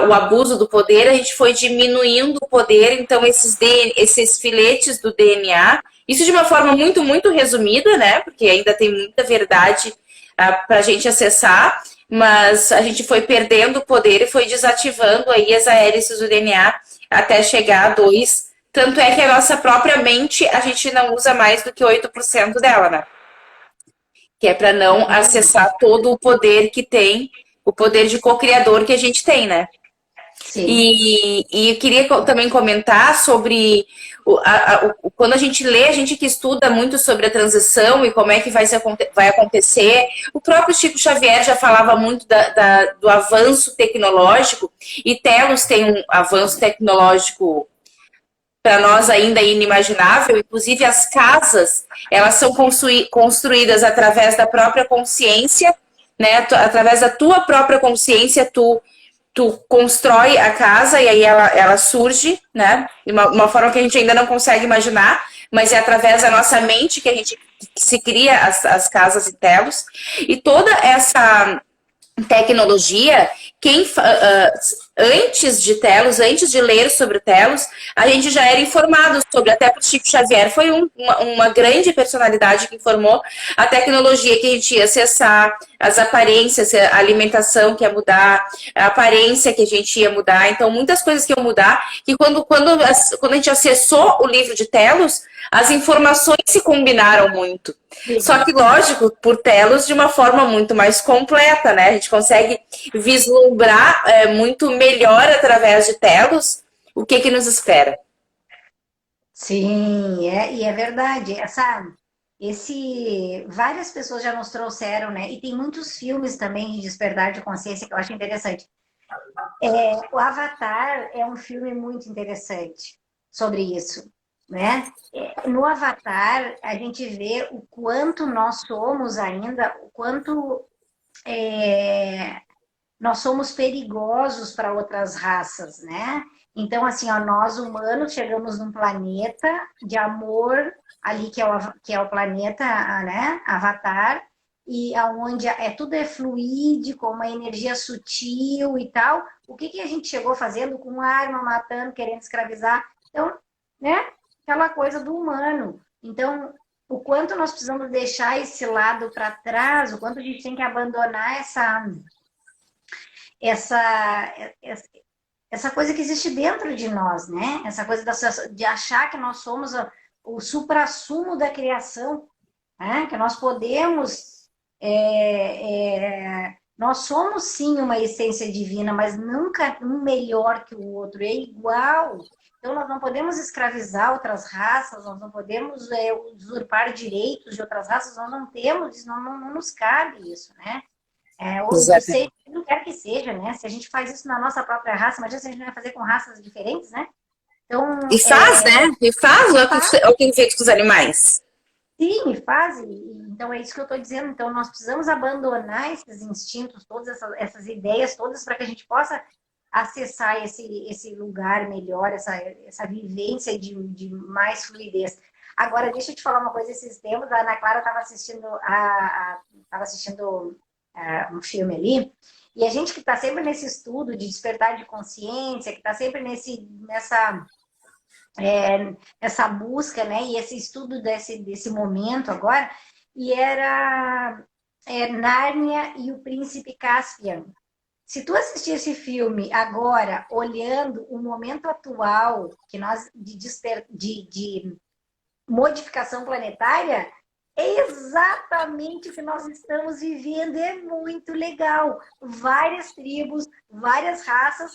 o abuso do poder, a gente foi diminuindo o poder, então esses filetes do DNA, isso de uma forma muito, muito resumida, né? Porque ainda tem muita verdade para a gente acessar, mas a gente foi perdendo o poder e foi desativando aí as hélices do DNA até chegar a 2. Tanto é que a nossa própria mente, a gente não usa mais do que 8% dela, né? Que é para não acessar todo o poder que tem, o poder de co-criador que a gente tem, né? Sim. E eu queria também comentar sobre quando a gente lê, a gente que estuda muito sobre a transição e como é que vai acontecer. O próprio Chico Xavier já falava muito do avanço tecnológico, e Telos tem um avanço tecnológico para nós ainda inimaginável. Inclusive as casas, elas são construídas através da própria consciência, né? Através da tua própria consciência, tu constrói a casa e aí ela surge, né? De uma forma que a gente ainda não consegue imaginar, mas é através da nossa mente que a gente que se cria as casas e telos. E toda essa tecnologia, antes de Telos, antes de ler sobre Telos, a gente já era informado sobre, até porque Chico Xavier foi uma grande personalidade que informou a tecnologia que a gente ia acessar, as aparências, a alimentação que ia mudar, a aparência que a gente ia mudar, então muitas coisas que iam mudar, que quando a gente acessou o livro de Telos, as informações se combinaram muito. Sim. Só que, lógico, por Telos de uma forma muito mais completa, né? A gente consegue vislumbrar muito melhor através de Telos o que nos espera. Sim, e é verdade. Várias pessoas já nos trouxeram, né? E tem muitos filmes também de despertar de consciência que eu acho interessante. O Avatar é um filme muito interessante sobre isso, né? No Avatar, a gente vê o quanto nós somos ainda, o quanto nós somos perigosos para outras raças, né? Então, assim, ó, nós humanos chegamos num planeta de amor, ali que é o planeta, né? Avatar, e aonde tudo é fluídico, uma energia sutil e tal. O que a gente chegou fazendo com arma, matando, querendo escravizar? Então, né? Aquela coisa do humano. Então, o quanto nós precisamos deixar esse lado para trás, o quanto a gente tem que abandonar essa coisa que existe dentro de nós, né? Essa coisa de achar que nós somos o suprassumo da criação, né? Que nós podemos... nós somos, sim, uma essência divina, mas nunca um melhor que o outro, é igual. Então, nós não podemos escravizar outras raças, nós não podemos usurpar direitos de outras raças, nós não temos, não nos cabe isso, né? Não quer que seja, né? Se a gente faz isso na nossa própria raça, imagina se a gente vai fazer com raças diferentes, né? Então, e faz, né? E faz o que é feito com os animais. Sim, faz. Então, é isso que eu estou dizendo. Então, nós precisamos abandonar esses instintos, todas essas ideias todas, para que a gente possa acessar esse lugar melhor, essa vivência de mais fluidez. Agora, deixa eu te falar uma coisa. Esses tempos, a Ana Clara estava assistindo um filme ali, e a gente que está sempre nesse estudo de despertar de consciência, que está sempre essa busca, né, e esse estudo desse momento agora, e era Nárnia e o Príncipe Caspian. Se tu assistir esse filme agora, olhando o momento atual que nós de modificação planetária, é exatamente o que nós estamos vivendo. É muito legal. Várias tribos, várias raças,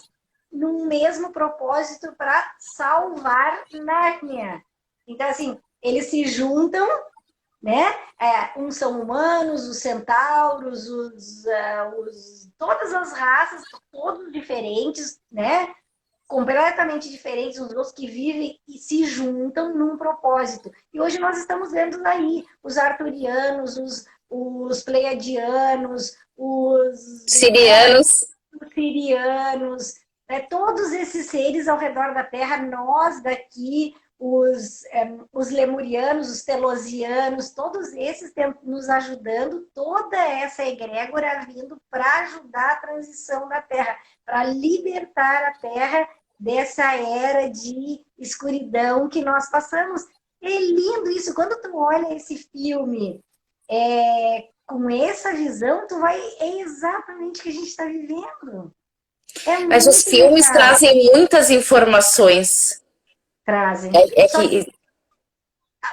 num mesmo propósito para salvar Nárnia. Então, assim, eles se juntam, né? Uns são humanos, os centauros, todas as raças, todos diferentes, né? Completamente diferentes, os outros que vivem e se juntam num propósito. E hoje nós estamos vendo aí os arturianos, os pleiadianos, os sirianos, todos esses seres ao redor da Terra, nós daqui, os lemurianos, os telosianos, todos esses nos ajudando, toda essa egrégora vindo para ajudar a transição da Terra, para libertar a Terra dessa era de escuridão que nós passamos. É lindo isso. Quando tu olha esse filme com essa visão, é exatamente o que a gente está vivendo. Mas os filmes trazem muitas informações. Trazem. Que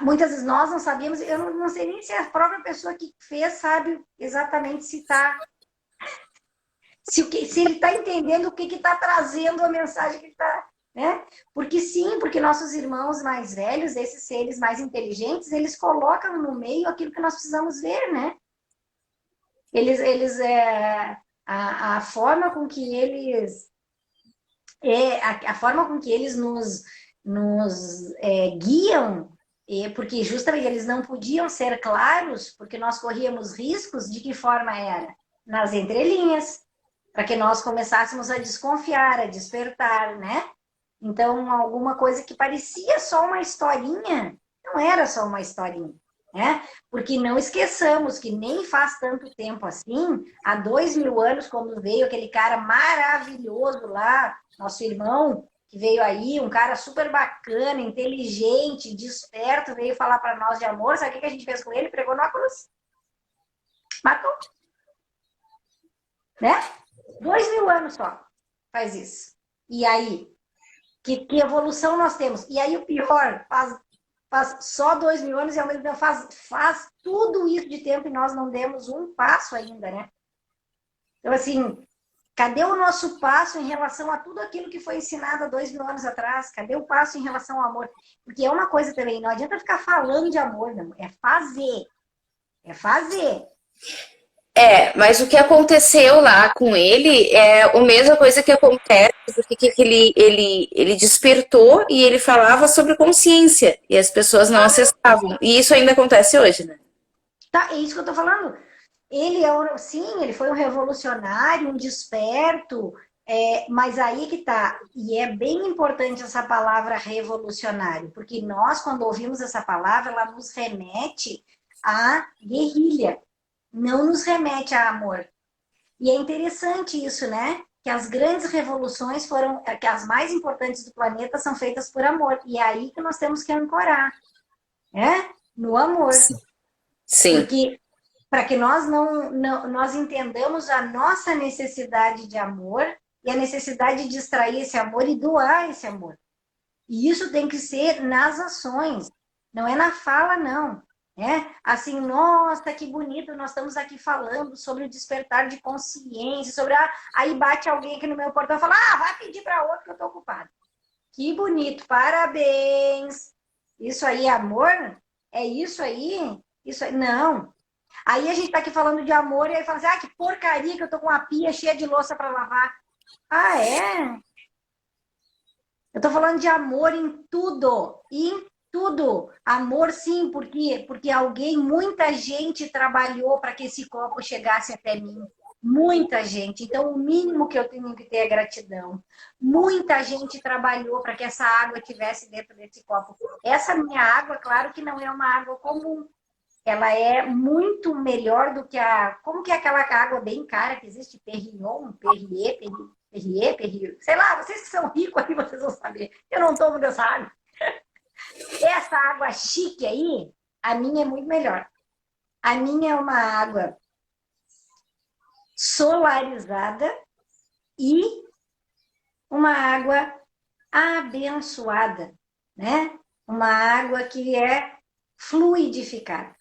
muitas vezes nós não sabíamos, eu não sei nem se a própria pessoa que fez sabe exatamente se ele está entendendo o que está trazendo a mensagem que está, né? Porque sim, porque nossos irmãos mais velhos, esses seres mais inteligentes, eles colocam no meio aquilo que nós precisamos ver, né? A forma com que eles nos guiam, porque justamente eles não podiam ser claros, porque nós corríamos riscos. De que forma era? Nas entrelinhas, para que nós começássemos a desconfiar, a despertar, né? Então, alguma coisa que parecia só uma historinha, não era só uma historinha, né? Porque não esqueçamos que nem faz tanto tempo assim, há 2000 anos, quando veio aquele cara maravilhoso lá, nosso irmão, que veio aí, um cara super bacana, inteligente, desperto, veio falar para nós de amor. Sabe o que a gente fez com ele? Pregou na cruz. Matou. Né? 2000 anos só faz isso. E aí? Que evolução nós temos? E aí o pior, faz só 2000 anos e ao mesmo tempo faz tudo isso de tempo e nós não demos um passo ainda, né? Então, assim, cadê o nosso passo em relação a tudo aquilo que foi ensinado há 2000 anos atrás? Cadê o passo em relação ao amor? Porque é uma coisa também, não adianta ficar falando de amor, não. É fazer. É fazer. Mas o que aconteceu lá com ele é a mesma coisa que acontece, porque que ele despertou e ele falava sobre consciência, e as pessoas não acessavam. E isso ainda acontece hoje, né? Tá, é isso que eu tô falando. Sim, ele foi um revolucionário, um desperto, mas aí que tá. E é bem importante essa palavra revolucionário, porque nós, quando ouvimos essa palavra, ela nos remete à guerrilha, não nos remete a amor. E é interessante isso, né? Que as grandes revoluções que as mais importantes do planeta são feitas por amor. E é aí que nós temos que ancorar, né? No amor. Sim. Porque para que nós entendamos a nossa necessidade de amor e a necessidade de extrair esse amor e doar esse amor. E isso tem que ser nas ações, não é na fala, não. Assim, nossa, que bonito, nós estamos aqui falando sobre o despertar de consciência, aí bate alguém aqui no meu portão e fala, vai pedir para outro que eu estou ocupado. Que bonito, parabéns. Isso aí é amor? É isso aí? Isso aí? Não. Aí a gente tá aqui falando de amor e aí fala assim, que porcaria que eu tô com uma pia cheia de louça para lavar. É? Eu tô falando de amor em tudo. Em tudo. Amor sim, por quê? Porque muita gente trabalhou para que esse copo chegasse até mim. Muita gente. Então, o mínimo que eu tenho que ter é gratidão. Muita gente trabalhou para que essa água estivesse dentro desse copo. Essa minha água, claro que não é uma água comum. Ela é muito melhor do que como que é aquela água bem cara que existe? Perrier, sei lá, vocês que são ricos aí, vocês vão saber. Eu não tomo dessa água. Essa água chique aí, a minha é muito melhor. A minha é uma água solarizada e uma água abençoada, né? Uma água que é fluidificada.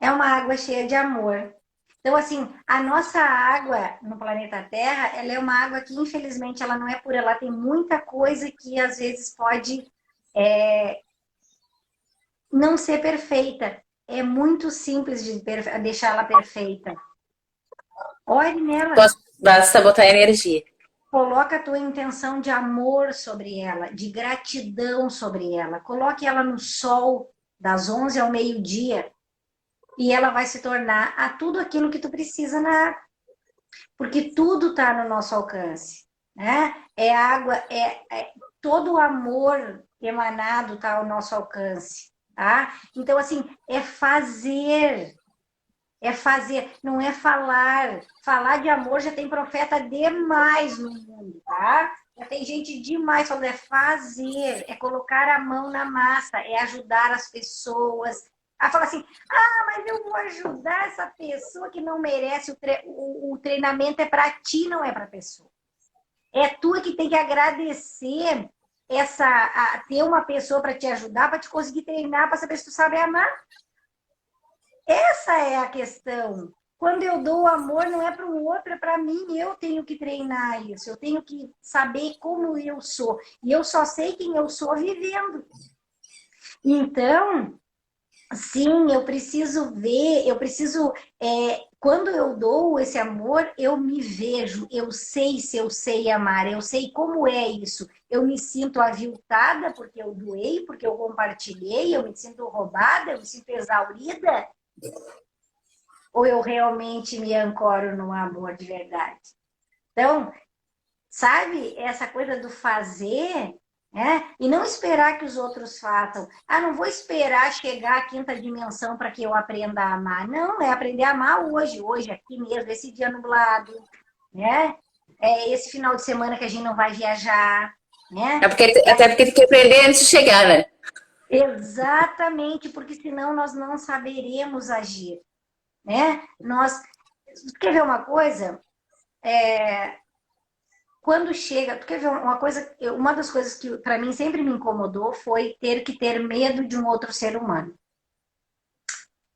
É uma água cheia de amor. Então, assim, a nossa água no planeta Terra, ela é uma água que, infelizmente, ela não é pura. Ela tem muita coisa que, às vezes, pode não ser perfeita. É muito simples de deixá-la perfeita. Olhe nela. Basta botar energia. Coloca a tua intenção de amor sobre ela, de gratidão sobre ela. Coloque ela no sol, das 11 ao meio-dia. E ela vai se tornar a tudo aquilo que tu precisa na água. Porque tudo está no nosso alcance. Né? É água, todo o amor emanado, está ao nosso alcance, tá? Então, assim, é fazer, não é falar. Falar de amor já tem profeta demais no mundo, tá? Já tem gente demais falando, é fazer, é colocar a mão na massa, é ajudar as pessoas. Aí fala assim, mas eu vou ajudar essa pessoa que não merece, o treinamento é para ti, não é para a pessoa. É tu que tem que agradecer ter uma pessoa para te ajudar, para te conseguir treinar, para saber se tu sabe amar. Essa é a questão. Quando eu dou amor, não é para o outro, é para mim. Eu tenho que treinar isso. Eu tenho que saber como eu sou. E eu só sei quem eu sou vivendo. Então, sim, eu preciso ver, quando eu dou esse amor, eu me vejo, eu sei se eu sei amar, eu sei como é isso. Eu me sinto aviltada porque eu doei, porque eu compartilhei, eu me sinto roubada, eu me sinto exaurida. Ou eu realmente me ancoro no amor de verdade? Então, sabe, essa coisa do fazer, né? E não esperar que os outros façam. Não vou esperar chegar à quinta dimensão para que eu aprenda a amar. Não, é aprender a amar hoje, aqui mesmo, esse dia nublado, né? É esse final de semana que a gente não vai viajar, né? Até porque tem que aprender antes de chegar, né? Exatamente, porque senão nós não saberemos agir, né? Quer ver uma coisa? Quando chega, tu quer ver uma das coisas que para mim sempre me incomodou foi ter que ter medo de um outro ser humano.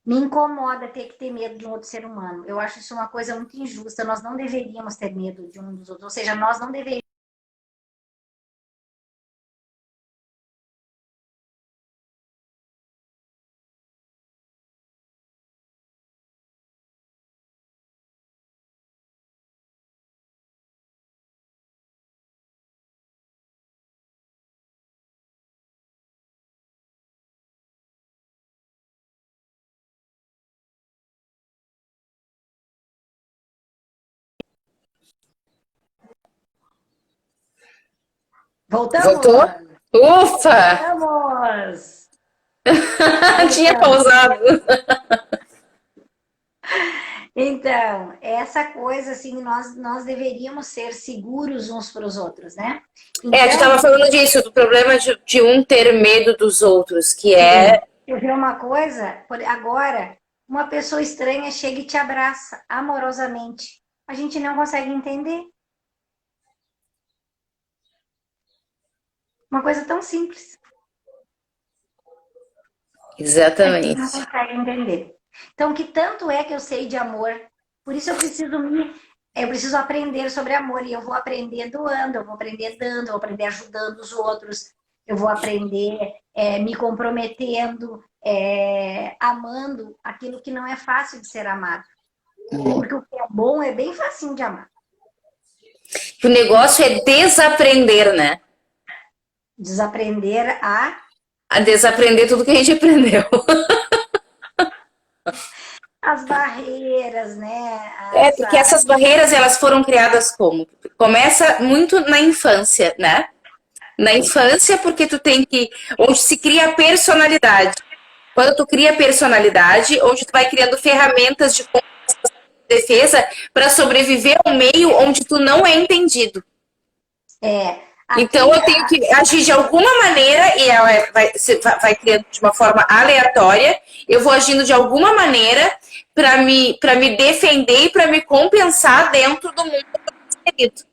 Me incomoda ter que ter medo de um outro ser humano. Eu acho isso uma coisa muito injusta. Nós não deveríamos ter medo de um dos outros. Ou seja, nós não deveríamos. Voltou? Voltamos! Ufa! Voltamos! Tinha Voltamos. pausado. Então, essa coisa, assim, nós deveríamos ser seguros uns para os outros, né? Tu estava Então, falando disso, do problema de um ter medo dos outros, que sim, é. eu vi uma coisa, agora, uma pessoa estranha chega e te abraça amorosamente. A gente não consegue entender. Uma coisa tão simples. A gente não Exatamente. consegue entender. Então, que tanto é que eu sei de amor? Por isso eu preciso aprender sobre amor. E eu vou aprender doando, eu vou aprender dando, eu vou aprender ajudando os outros, eu vou aprender me comprometendo, amando aquilo que não é fácil de ser amado. Porque o que é bom é bem facinho de amar. O negócio é desaprender, né? Desaprender A desaprender tudo que a gente aprendeu. as barreiras, né? Porque essas barreiras, elas foram criadas como? Começa muito na infância, né? Na infância, porque tu tem que... Onde se cria a personalidade. Quando tu cria personalidade, onde tu vai criando ferramentas de defesa para sobreviver ao meio onde tu não é entendido. Então eu tenho que agir de alguma maneira e ela vai criando de uma forma aleatória. Eu vou agindo de alguma maneira para me defender e para me compensar dentro do mundo inserido.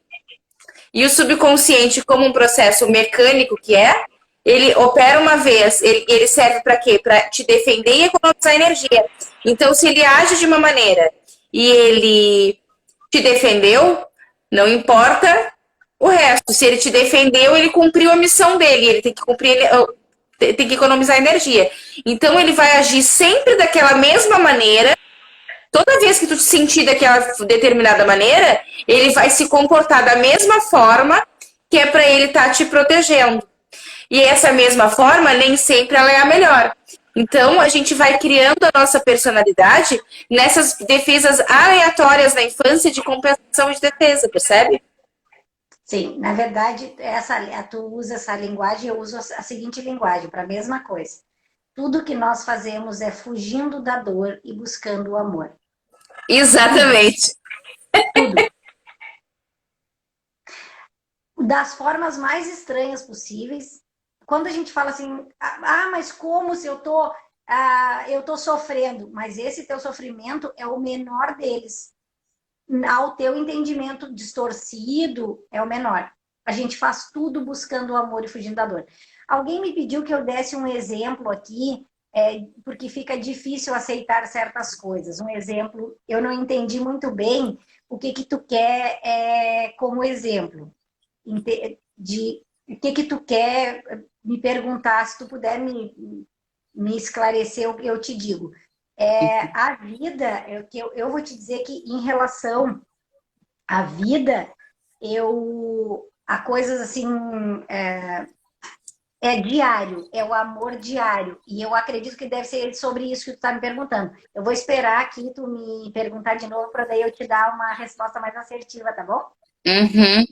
E o subconsciente, como um processo mecânico que é, ele opera uma vez, ele serve para quê? Para te defender e economizar energia. Então, se ele age de uma maneira e ele te defendeu, não importa o resto. Se ele te defendeu, ele cumpriu a missão dele. Ele tem que cumprir, tem que economizar energia. Então, ele vai agir sempre daquela mesma maneira. Toda vez que tu te sentir daquela determinada maneira, ele vai se comportar da mesma forma que é para ele estar te protegendo. E essa mesma forma, nem sempre ela é a melhor. Então, a gente vai criando a nossa personalidade nessas defesas aleatórias na infância de compensação de defesa, percebe? Sim, na verdade, tu usa essa linguagem, eu uso a seguinte linguagem, para a mesma coisa. Tudo que nós fazemos é fugindo da dor e buscando o amor. Tudo, Exatamente. tudo. Das formas mais estranhas possíveis. Quando a gente fala assim, mas como se eu tô sofrendo? Mas esse teu sofrimento é o menor deles. Ao teu entendimento distorcido, é o menor. A gente faz tudo buscando o amor e fugindo da dor. Alguém me pediu que eu desse um exemplo aqui, porque fica difícil aceitar certas coisas. Um exemplo, eu não entendi muito bem o que que tu quer como exemplo. O que que tu quer me perguntar, se tu puder me esclarecer, eu te digo. A vida, eu vou te dizer que em relação à vida, há coisas assim, diário, é o amor diário. E eu acredito que deve ser sobre isso que tu está me perguntando. Eu vou esperar aqui tu me perguntar de novo para daí eu te dar uma resposta mais assertiva, tá bom? Uhum.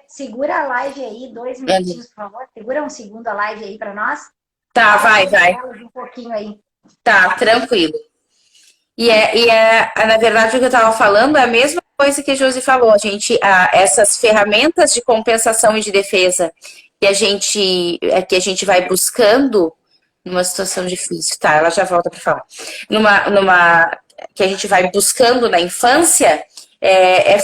Segura a live aí, 2 minutinhos, por favor. Segura um segundo a live aí para nós. Tá, Fala vai, sobre vai. elas um pouquinho aí. Tá, tranquilo. Na verdade, o que eu estava falando é a mesma coisa que a Josi falou. Essas ferramentas de compensação e de defesa que a gente vai buscando numa situação difícil. Tá, ela já volta para falar. Que a gente vai buscando na infância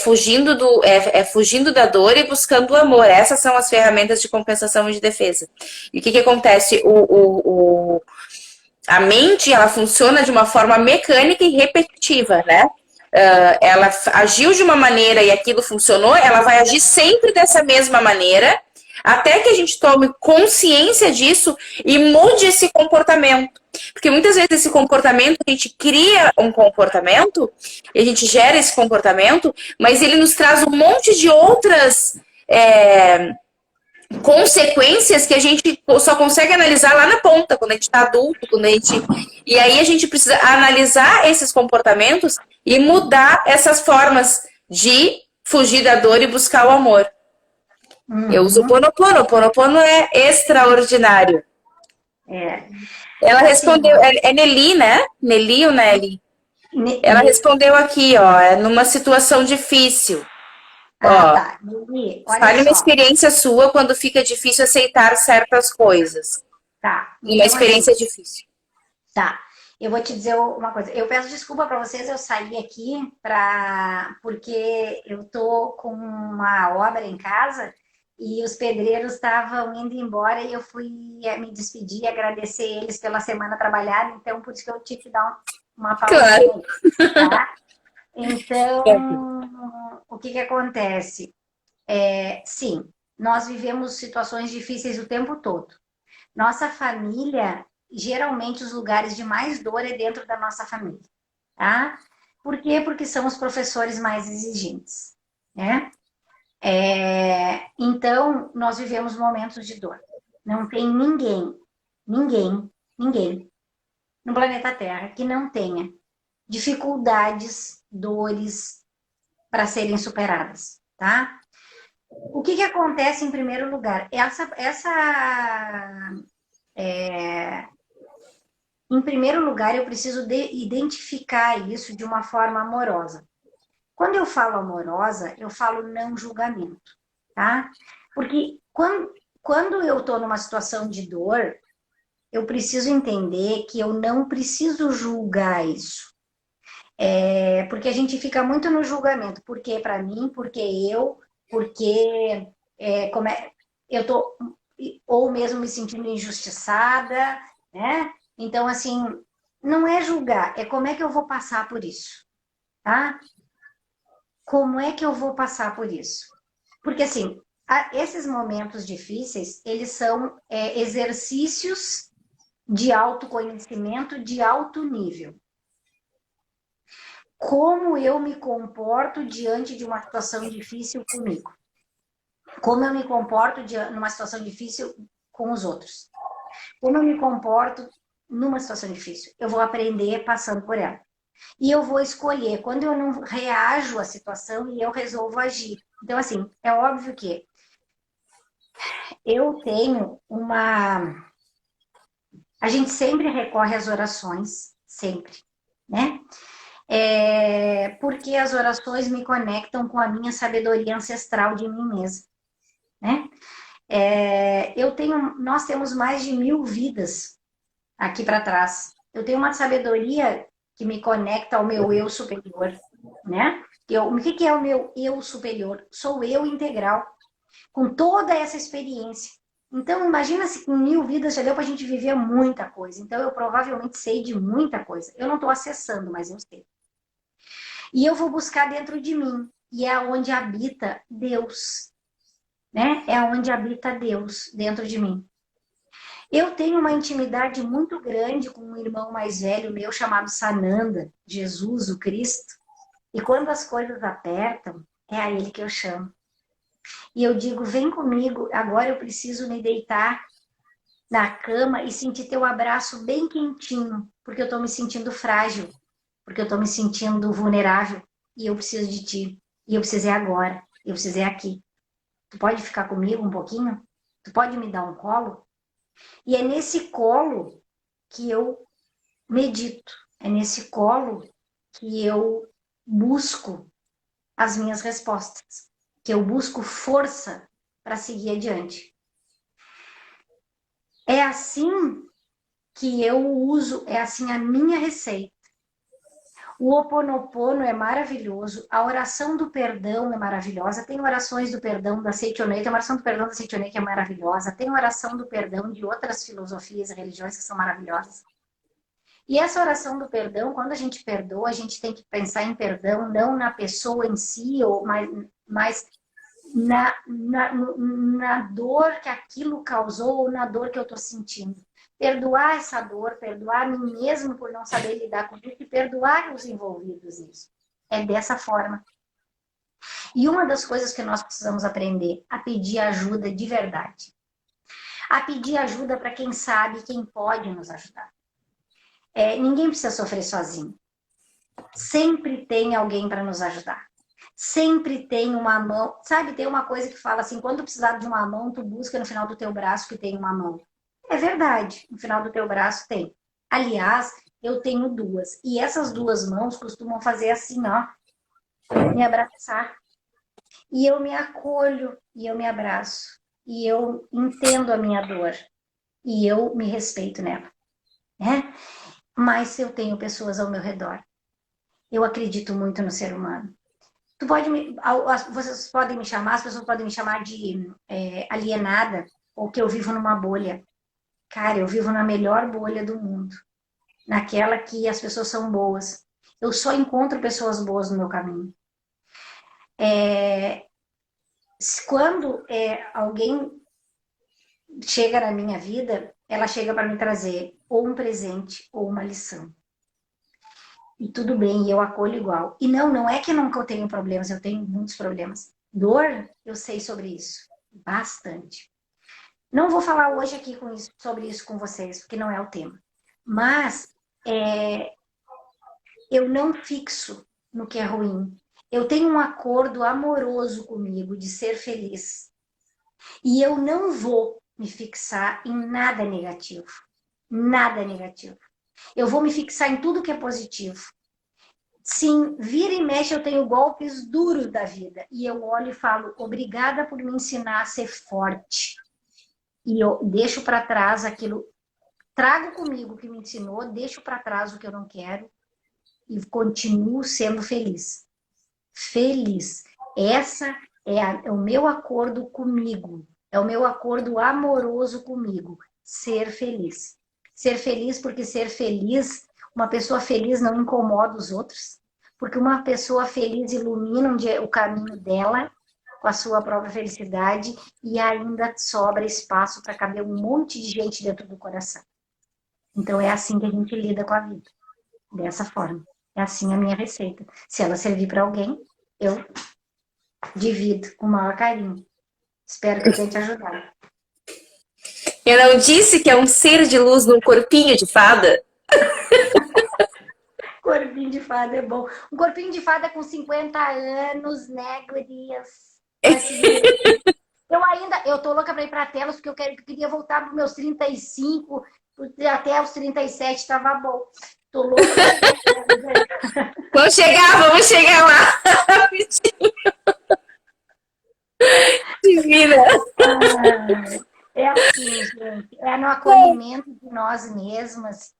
fugindo da dor e buscando o amor. Essas são as ferramentas de compensação e de defesa. E o que acontece? A mente, ela funciona de uma forma mecânica e repetitiva, né? Ela agiu de uma maneira e aquilo funcionou, ela vai agir sempre dessa mesma maneira, até que a gente tome consciência disso e mude esse comportamento. Porque muitas vezes esse comportamento, a gente cria um comportamento, e a gente gera esse comportamento, mas ele nos traz um monte de outras consequências que a gente só consegue analisar lá na ponta, quando a gente está adulto, E aí a gente precisa analisar esses comportamentos e mudar essas formas de fugir da dor e buscar o amor. Eu uso o Ponopono. O Ponopono é extraordinário. Ela respondeu, é Nelly, né? Nelly ou Nelly? Ela respondeu aqui, ó, numa situação difícil. Tá. Nelly, olha Fale uma só. experiência sua quando fica difícil aceitar certas coisas. Tá. Uma experiência difícil. Tá. Eu vou te dizer uma coisa. Eu peço desculpa para vocês, eu saí aqui porque eu tô com uma obra em casa e os pedreiros estavam indo embora e eu fui me despedir e agradecer eles pela semana trabalhada, então por isso que eu tive que dar uma pausa. Claro. Tá? Então, o que acontece? Sim, nós vivemos situações difíceis o tempo todo. Nossa família, geralmente os lugares de mais dor é dentro da nossa família, tá? Por quê? Porque são os professores mais exigentes, né? Então, nós vivemos momentos de dor. Não tem ninguém no planeta Terra que não tenha dificuldades, dores para serem superadas, tá? O que acontece em primeiro lugar? Em primeiro lugar, eu preciso identificar isso de uma forma amorosa. Quando eu falo amorosa, eu falo não julgamento, tá? Porque quando eu estou numa situação de dor, eu preciso entender que eu não preciso julgar isso. Porque a gente fica muito no julgamento. Por que para mim? Porque eu tô ou mesmo me sentindo injustiçada, né? Então, assim, não é julgar, é como é que eu vou passar por isso, tá? Como é que eu vou passar por isso? Porque, assim, esses momentos difíceis, eles são exercícios de autoconhecimento de alto nível. Como eu me comporto diante de uma situação difícil comigo? Como eu me comporto numa situação difícil com os outros? Como eu me comporto numa situação difícil? Eu vou aprender passando por ela. E eu vou escolher quando eu não reajo à situação e eu resolvo agir. Então, assim, é óbvio que eu tenho uma... A gente sempre recorre às orações, sempre, né? Porque as orações me conectam com a minha sabedoria ancestral de mim mesma, né? Nós temos mais de 1000 vidas aqui para trás. Eu tenho uma sabedoria que me conecta ao meu eu superior, né? O que é o meu eu superior? Sou eu integral, com toda essa experiência. Então, imagina se com 1000 vidas já deu para a gente viver muita coisa. Então, eu provavelmente sei de muita coisa. Eu não estou acessando, mas eu sei. E eu vou buscar dentro de mim. E é onde habita Deus, né? É onde habita Deus dentro de mim. Eu tenho uma intimidade muito grande com um irmão mais velho meu chamado Sananda, Jesus, o Cristo. E quando as coisas apertam, é a ele que eu chamo. E eu digo, vem comigo, agora eu preciso me deitar na cama e sentir teu abraço bem quentinho, porque eu tô me sentindo frágil, porque eu tô me sentindo vulnerável, e eu preciso de ti. E eu precisei agora, eu precisei aqui. Tu pode ficar comigo um pouquinho? Tu pode me dar um colo? E é nesse colo que eu medito, é nesse colo que eu busco as minhas respostas, que eu busco força para seguir adiante. É assim que eu uso, é assim a minha receita. O Ho'oponopono é maravilhoso, a oração do perdão é maravilhosa, tem orações do perdão da Seitonei, tem uma oração do perdão da Seitonei que é maravilhosa, tem oração do perdão de outras filosofias e religiões que são maravilhosas. E essa oração do perdão, quando a gente perdoa, a gente tem que pensar em perdão não na pessoa em si, mas na dor que aquilo causou ou na dor que eu estou sentindo. Perdoar essa dor, perdoar a mim mesmo por não saber lidar com isso e perdoar os envolvidos nisso. É dessa forma. E uma das coisas que nós precisamos aprender a pedir ajuda de verdade. A pedir ajuda para quem sabe, quem pode nos ajudar. Ninguém precisa sofrer sozinho. Sempre tem alguém para nos ajudar. Sempre tem uma mão. Sabe, tem uma coisa que fala assim, quando precisar de uma mão, tu busca no final do teu braço que tem uma mão. É verdade, no final do teu braço tem. Aliás, eu tenho duas. E essas duas mãos costumam fazer assim, ó. Me abraçar. E eu me acolho, e eu me abraço. E eu entendo a minha dor. E eu me respeito nela. Né? Mas eu tenho pessoas ao meu redor. Eu acredito muito no ser humano. Vocês podem me chamar, as pessoas podem me chamar de alienada, ou que eu vivo numa bolha. Cara, eu vivo na melhor bolha do mundo. Naquela que as pessoas são boas. Eu só encontro pessoas boas no meu caminho. Quando alguém chega na minha vida, ela chega para me trazer ou um presente ou uma lição. E tudo bem, eu acolho igual. E não é que eu nunca tenho problemas, eu tenho muitos problemas. Dor, eu sei sobre isso. Bastante. Não vou falar hoje aqui sobre isso com vocês, porque não é o tema. Mas eu não fixo no que é ruim. Eu tenho um acordo amoroso comigo de ser feliz. E eu não vou me fixar em nada negativo. Nada negativo. Eu vou me fixar em tudo que é positivo. Sim, vira e mexe eu tenho golpes duros da vida. E eu olho e falo, obrigada por me ensinar a ser forte. E eu deixo para trás aquilo, trago comigo o que me ensinou, deixo para trás o que eu não quero e continuo sendo feliz. Feliz. Essa é o meu acordo comigo. É o meu acordo amoroso comigo. Ser feliz. Ser feliz porque ser feliz, uma pessoa feliz não incomoda os outros. Porque uma pessoa feliz ilumina o caminho dela com a sua própria felicidade e ainda sobra espaço para caber um monte de gente dentro do coração. Então é assim que a gente lida com a vida. Dessa forma. É assim a minha receita. Se ela servir para alguém, eu divido com o maior carinho. Espero que eu tenha te ajudado. Eu não disse que é um ser de luz num corpinho de fada? Corpinho de fada é bom. Um corpinho de fada com 50 anos, né, gurias? Eu tô louca para ir para Telos, porque eu queria voltar para meus 35, até os 37 estava bom. Tô louca pra... Vamos chegar lá. Divina. É assim, gente, é no acolhimento de nós mesmas,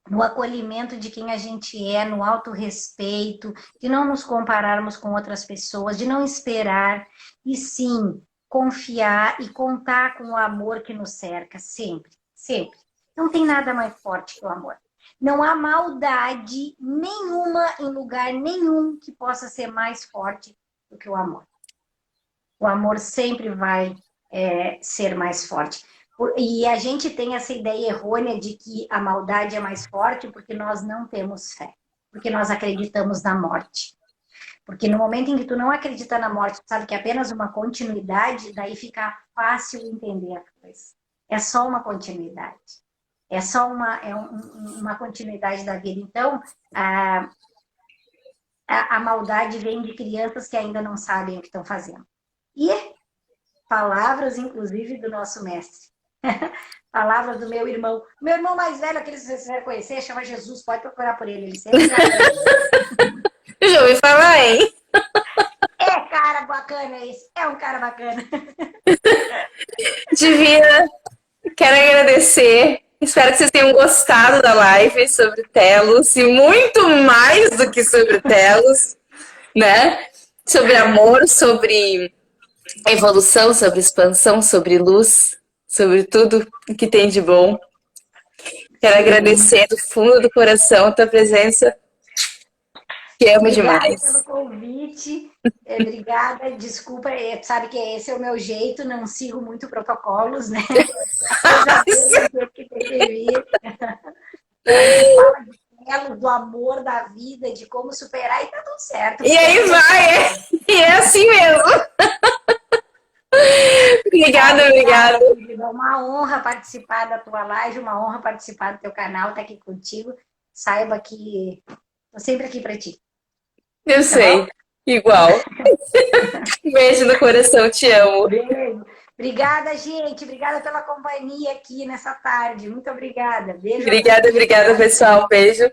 no acolhimento de quem a gente é, no autorrespeito, de não nos compararmos com outras pessoas, de não esperar, e sim, confiar e contar com o amor que nos cerca, sempre, sempre. Não tem nada mais forte que o amor. Não há maldade nenhuma em lugar nenhum que possa ser mais forte do que o amor. O amor sempre vai ser mais forte. E a gente tem essa ideia errônea de que a maldade é mais forte porque nós não temos fé, porque nós acreditamos na morte. Porque no momento em que tu não acredita na morte, tu sabe que é apenas uma continuidade, daí fica fácil entender a coisa. É só uma continuidade. É só uma continuidade da vida. Então, a maldade vem de crianças que ainda não sabem o que estão fazendo. E palavras, inclusive, do nosso mestre. Palavras do meu irmão. Meu irmão mais velho, aquele que vocês vão conhecer, chama Jesus, pode procurar por ele. Ele sempre Eu já ouvi falar, hein? É cara bacana esse. É um cara bacana. Divina, quero agradecer. Espero que vocês tenham gostado da live sobre Telos e muito mais do que sobre Telos, né? Sobre amor, sobre evolução, sobre expansão, sobre luz, sobre tudo o que tem de bom. Quero agradecer do fundo do coração a tua presença. Te amo demais. Obrigada pelo convite. Obrigada, desculpa, sabe que esse é o meu jeito, não sigo muito protocolos, né? Que tem que vir. Fala de elos, do amor, da vida, de como superar e tá tudo certo. E aí vai, e é assim mesmo. Obrigada. É uma honra participar da tua live, uma honra participar do teu canal, estar aqui contigo. Saiba que tô sempre aqui para ti. Eu sei, igual. Beijo no coração, te amo. Beijo. Obrigada, gente. Obrigada pela companhia aqui nessa tarde. Muito obrigada. Beijo. Obrigada, pessoal. Beijo.